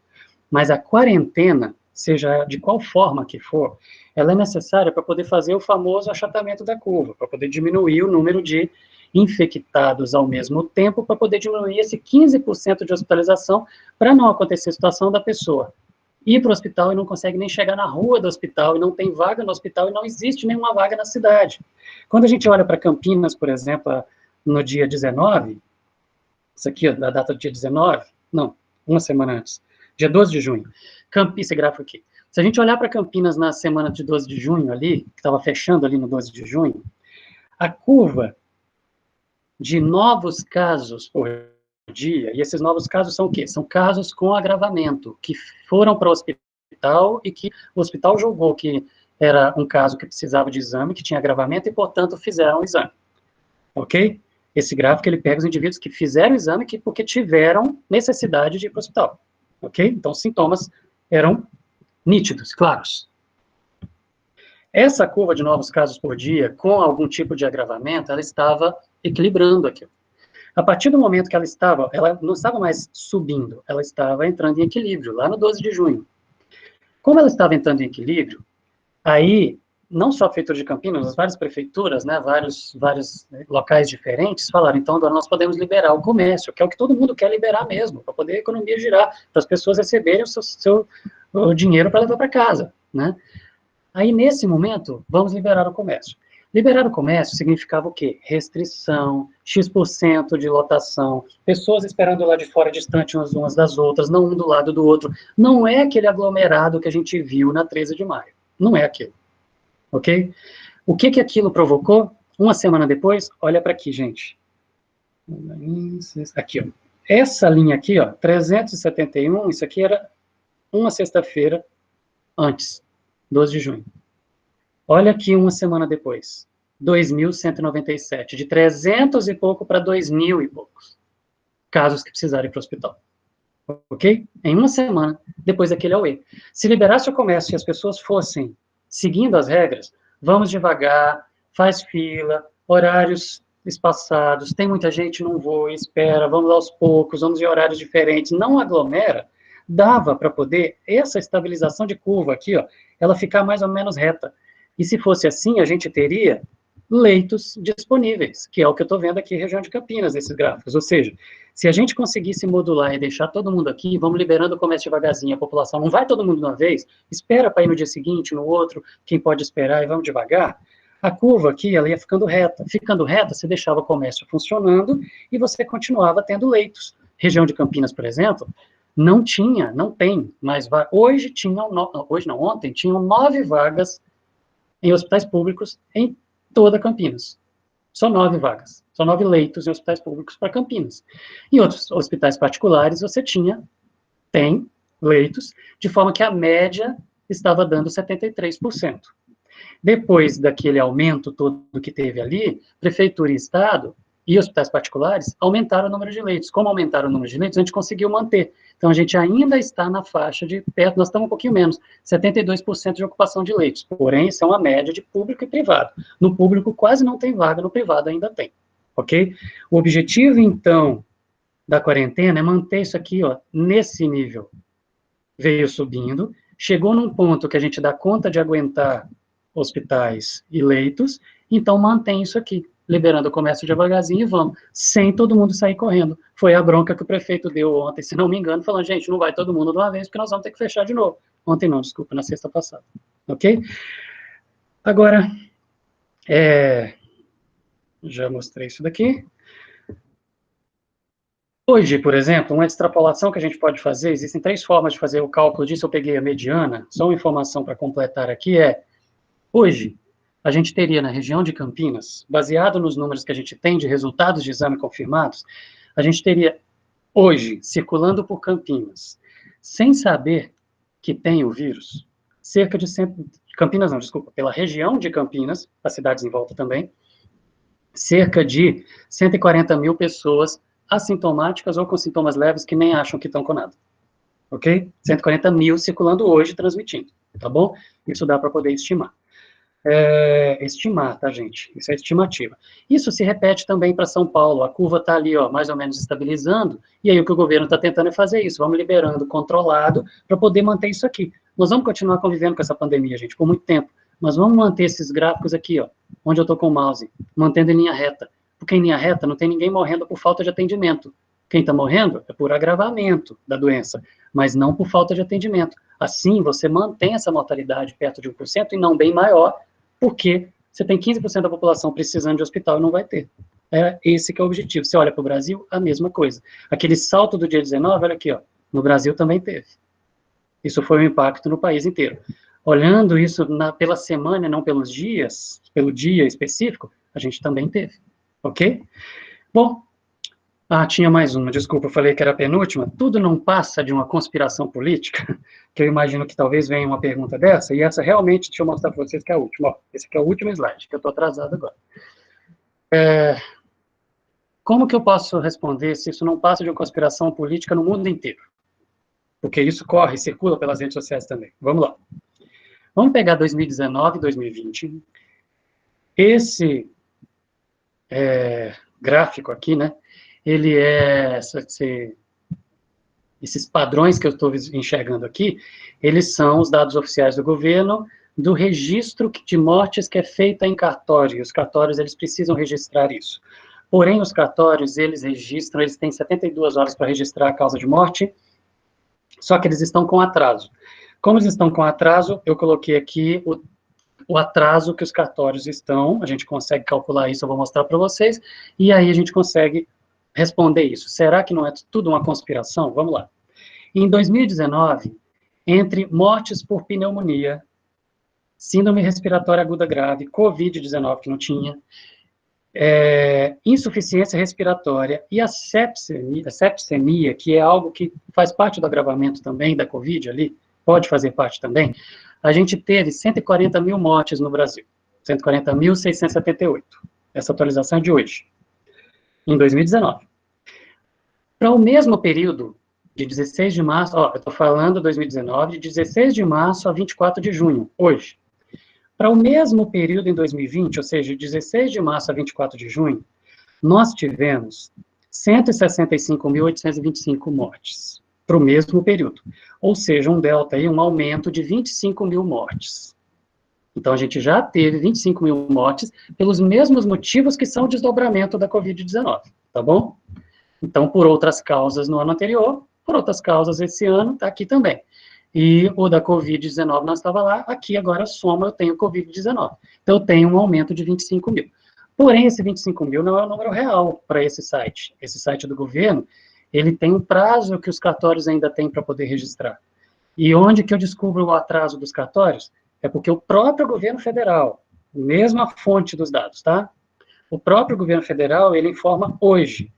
Mas a quarentena, seja de qual forma que for, ela é necessária para poder fazer o famoso achatamento da curva, para poder diminuir o número de infectados ao mesmo tempo, para poder diminuir esse 15% de hospitalização, para não acontecer a situação da pessoa ir para o hospital e não consegue nem chegar na rua do hospital, e não tem vaga no hospital, e não existe nenhuma vaga na cidade. Quando a gente olha para Campinas, por exemplo, no dia 19, isso aqui, da data do dia 19, não, uma semana antes, dia 12 de junho, esse gráfico aqui. Se a gente olhar para Campinas na semana de 12 de junho ali, que estava fechando ali no 12 de junho, a curva de novos casos por dia, e esses novos casos são o quê? São casos com agravamento, que foram para o hospital e que o hospital julgou que era um caso que precisava de exame, que tinha agravamento e, portanto, fizeram o exame. Ok? Esse gráfico, ele pega os indivíduos que fizeram o exame porque tiveram necessidade de ir para o hospital. Ok? Então, os sintomas eram nítidos, claros. Essa curva de novos casos por dia, com algum tipo de agravamento, ela estava equilibrando aquilo. A partir do momento que ela não estava mais subindo, ela estava entrando em equilíbrio, lá no 12 de junho. Como ela estava entrando em equilíbrio, aí, não só a Prefeitura de Campinas, mas várias prefeituras, né, vários locais diferentes, falaram, então agora nós podemos liberar o comércio, que é o que todo mundo quer liberar mesmo, para poder a economia girar, para as pessoas receberem o dinheiro para levar para casa, né? Aí, nesse momento, vamos liberar o comércio. Liberar o comércio significava o quê? Restrição, X% de lotação, pessoas esperando lá de fora, distante umas das outras, não um do lado do outro. Não é aquele aglomerado que a gente viu na 13 de maio. Não é aquilo. Ok? O que aquilo provocou? Uma semana depois, olha para aqui, gente. Aqui, ó. Essa linha aqui, ó, 371, isso aqui era uma sexta-feira antes, 12 de junho. Olha aqui uma semana depois, 2.197, de 300 e pouco para 2.000 e poucos casos que precisaram ir para o hospital. Ok? Em uma semana, depois daquele AUE. Se liberasse o comércio e as pessoas fossem seguindo as regras, vamos devagar, faz fila, horários espaçados, tem muita gente, não vou, espera, vamos aos poucos, vamos em horários diferentes, não aglomera, dava para poder, essa estabilização de curva aqui, ó, ela ficar mais ou menos reta. E se fosse assim, a gente teria leitos disponíveis, que é o que eu estou vendo aqui em região de Campinas, nesses gráficos. Ou seja, se a gente conseguisse modular e deixar todo mundo aqui, vamos liberando o comércio devagarzinho, a população não vai todo mundo de uma vez, espera para ir no dia seguinte, no outro, quem pode esperar, e vamos devagar, a curva aqui, ela ia ficando reta. Ficando reta, você deixava o comércio funcionando e você continuava tendo leitos. Região de Campinas, por exemplo, não tem mais vagas. Ontem tinham 9 vagas em hospitais públicos em toda Campinas. Só 9 vagas. Só 9 leitos em hospitais públicos para Campinas. Em outros hospitais particulares, você tem leitos, de forma que a média estava dando 73%. Depois daquele aumento todo que teve ali, Prefeitura e Estado e hospitais particulares aumentaram o número de leitos. Como aumentaram o número de leitos, a gente conseguiu manter. Então, a gente ainda está na faixa de perto, nós estamos um pouquinho menos, 72% de ocupação de leitos. Porém, isso é uma média de público e privado. No público quase não tem vaga, no privado ainda tem. Ok? O objetivo, então, da quarentena é manter isso aqui, ó, nesse nível. Veio subindo, chegou num ponto que a gente dá conta de aguentar hospitais e leitos, então mantém isso aqui, liberando o comércio devagarzinho e vamos, sem todo mundo sair correndo. Foi a bronca que o prefeito deu ontem, se não me engano, falando, gente, não vai todo mundo de uma vez, porque nós vamos ter que fechar de novo. Ontem não, desculpa, na sexta passada. Ok? Agora, já mostrei isso daqui. Hoje, por exemplo, uma extrapolação que a gente pode fazer, existem 3 formas de fazer o cálculo disso, eu peguei a mediana, só uma informação para completar aqui hoje, a gente teria na região de Campinas, baseado nos números que a gente tem de resultados de exame confirmados, a gente teria hoje, circulando por Campinas, sem saber que tem o vírus, cerca de 100, Campinas não, desculpa, pela região de Campinas, as cidades em volta também, cerca de 140 mil pessoas assintomáticas ou com sintomas leves que nem acham que estão com nada. Ok? 140 mil circulando hoje, transmitindo. Tá bom? Isso dá para poder estimar. Estimar, tá, gente? Isso é estimativa. Isso se repete também para São Paulo. A curva está ali, ó, mais ou menos estabilizando, e aí o que o governo está tentando é fazer isso. Vamos liberando controlado para poder manter isso aqui. Nós vamos continuar convivendo com essa pandemia, gente, por muito tempo. Mas vamos manter esses gráficos aqui, ó, onde eu estou com o mouse, mantendo em linha reta. Porque em linha reta não tem ninguém morrendo por falta de atendimento. Quem está morrendo é por agravamento da doença, mas não por falta de atendimento. Assim, você mantém essa mortalidade perto de 1% e não bem maior, porque você tem 15% da população precisando de hospital e não vai ter. É esse que é o objetivo. Você olha para o Brasil, a mesma coisa. Aquele salto do dia 19, olha aqui, ó, no Brasil também teve. Isso foi um impacto no país inteiro. Olhando isso pela semana, não pelos dias, pelo dia específico, a gente também teve. Ok? Bom, tinha mais uma, desculpa, eu falei que era a penúltima. Tudo não passa de uma conspiração política, que eu imagino que talvez venha uma pergunta dessa, e essa realmente, deixa eu mostrar para vocês que é a última. Ó, esse aqui é o último slide, que eu estou atrasado agora. Como que eu posso responder se isso não passa de uma conspiração política no mundo inteiro? Porque isso corre, circula pelas redes sociais também. Vamos lá. Vamos pegar 2019 e 2020. Esse gráfico aqui, né? Ele esses padrões que eu estou enxergando aqui, eles são os dados oficiais do governo, do registro de mortes que é feita em cartório. Os cartórios, eles precisam registrar isso. Porém, os cartórios, eles registram, eles têm 72 horas para registrar a causa de morte, só que eles estão com atraso. Como eles estão com atraso, eu coloquei aqui o atraso que os cartórios estão, a gente consegue calcular isso, eu vou mostrar para vocês, e aí a gente consegue responder isso. Será que não é tudo uma conspiração? Vamos lá. Em 2019, entre mortes por pneumonia, síndrome respiratória aguda grave, Covid-19, que não tinha, insuficiência respiratória e a sepsemia, que é algo que faz parte do agravamento também da Covid ali, pode fazer parte também, a gente teve 140 mil mortes no Brasil, 140.678, essa atualização é de hoje, em 2019. Para o mesmo período, de 16 de março, eu estou falando 2019, de 16 de março a 24 de junho, hoje. Para o mesmo período em 2020, ou seja, de 16 de março a 24 de junho, nós tivemos 165.825 mortes, para o mesmo período. Ou seja, um delta aí, um aumento de 25 mil mortes. Então, a gente já teve 25 mil mortes pelos mesmos motivos que são o desdobramento da Covid-19, tá bom? Então, por outras causas no ano anterior, por outras causas esse ano, está aqui também. E o da Covid-19 não estava lá, aqui agora soma, eu tenho Covid-19. Então, eu tenho um aumento de 25 mil. Porém, esse 25 mil não é o número real para esse site. Esse site do governo, ele tem um prazo que os cartórios ainda têm para poder registrar. E onde que eu descubro o atraso dos cartórios? É porque o próprio governo federal, mesma fonte dos dados, tá? O próprio governo federal, ele informa hoje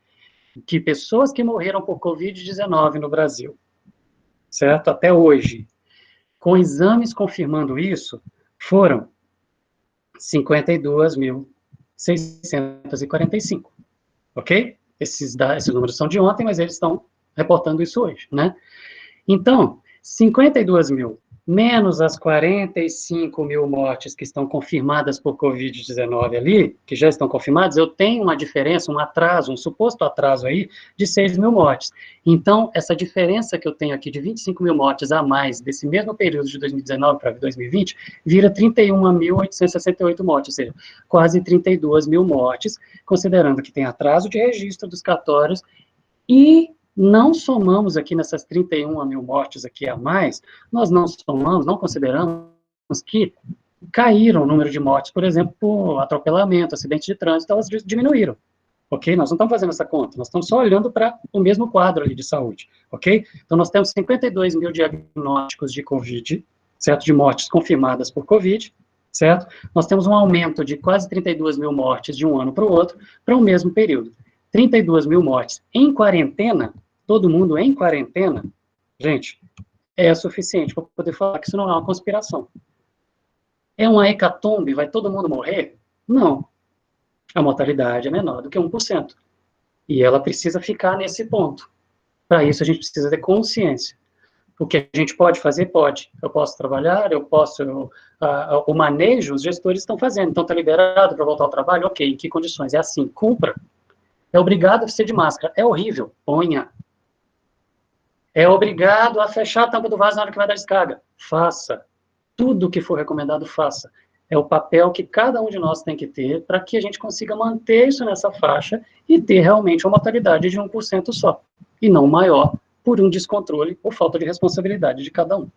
que pessoas que morreram por Covid-19 no Brasil, certo? Até hoje, com exames confirmando isso, foram 52.645. ok? Esses números são de ontem, mas eles estão reportando isso hoje, né? Então, 52 mil menos as 45 mil mortes que estão confirmadas por Covid-19 ali, que já estão confirmadas, eu tenho uma diferença, um atraso, um suposto atraso aí, de 6 mil mortes. Então, essa diferença que eu tenho aqui de 25 mil mortes a mais desse mesmo período de 2019 para 2020, vira 31.868 mortes, ou seja, quase 32 mil mortes, considerando que tem atraso de registro dos cartórios e não somamos aqui nessas 31 mil mortes aqui a mais, nós não somamos, não consideramos que caíram o número de mortes, por exemplo, por atropelamento, acidente de trânsito, elas diminuíram, ok? Nós não estamos fazendo essa conta, nós estamos só olhando para o mesmo quadro ali de saúde, ok? Então, nós temos 52 mil diagnósticos de Covid, certo? De mortes confirmadas por Covid, certo? Nós temos um aumento de quase 32 mil mortes de um ano para o outro, para o mesmo período. 32 mil mortes em quarentena, todo mundo em quarentena, gente, é suficiente para poder falar que isso não é uma conspiração. É uma hecatombe? Vai todo mundo morrer? Não. A mortalidade é menor do que 1%. E ela precisa ficar nesse ponto. Para isso, a gente precisa ter consciência. O que a gente pode fazer? Pode. Eu posso trabalhar, eu posso... o manejo, os gestores estão fazendo. Então, está liberado para voltar ao trabalho? Ok. Em que condições? É assim, cumpra. É obrigado a ser de máscara. É horrível. Ponha. É obrigado a fechar a tampa do vaso na hora que vai dar descarga. Faça. Tudo o que for recomendado, faça. É o papel que cada um de nós tem que ter para que a gente consiga manter isso nessa faixa e ter realmente uma mortalidade de 1% só. E não maior, por um descontrole ou falta de responsabilidade de cada um.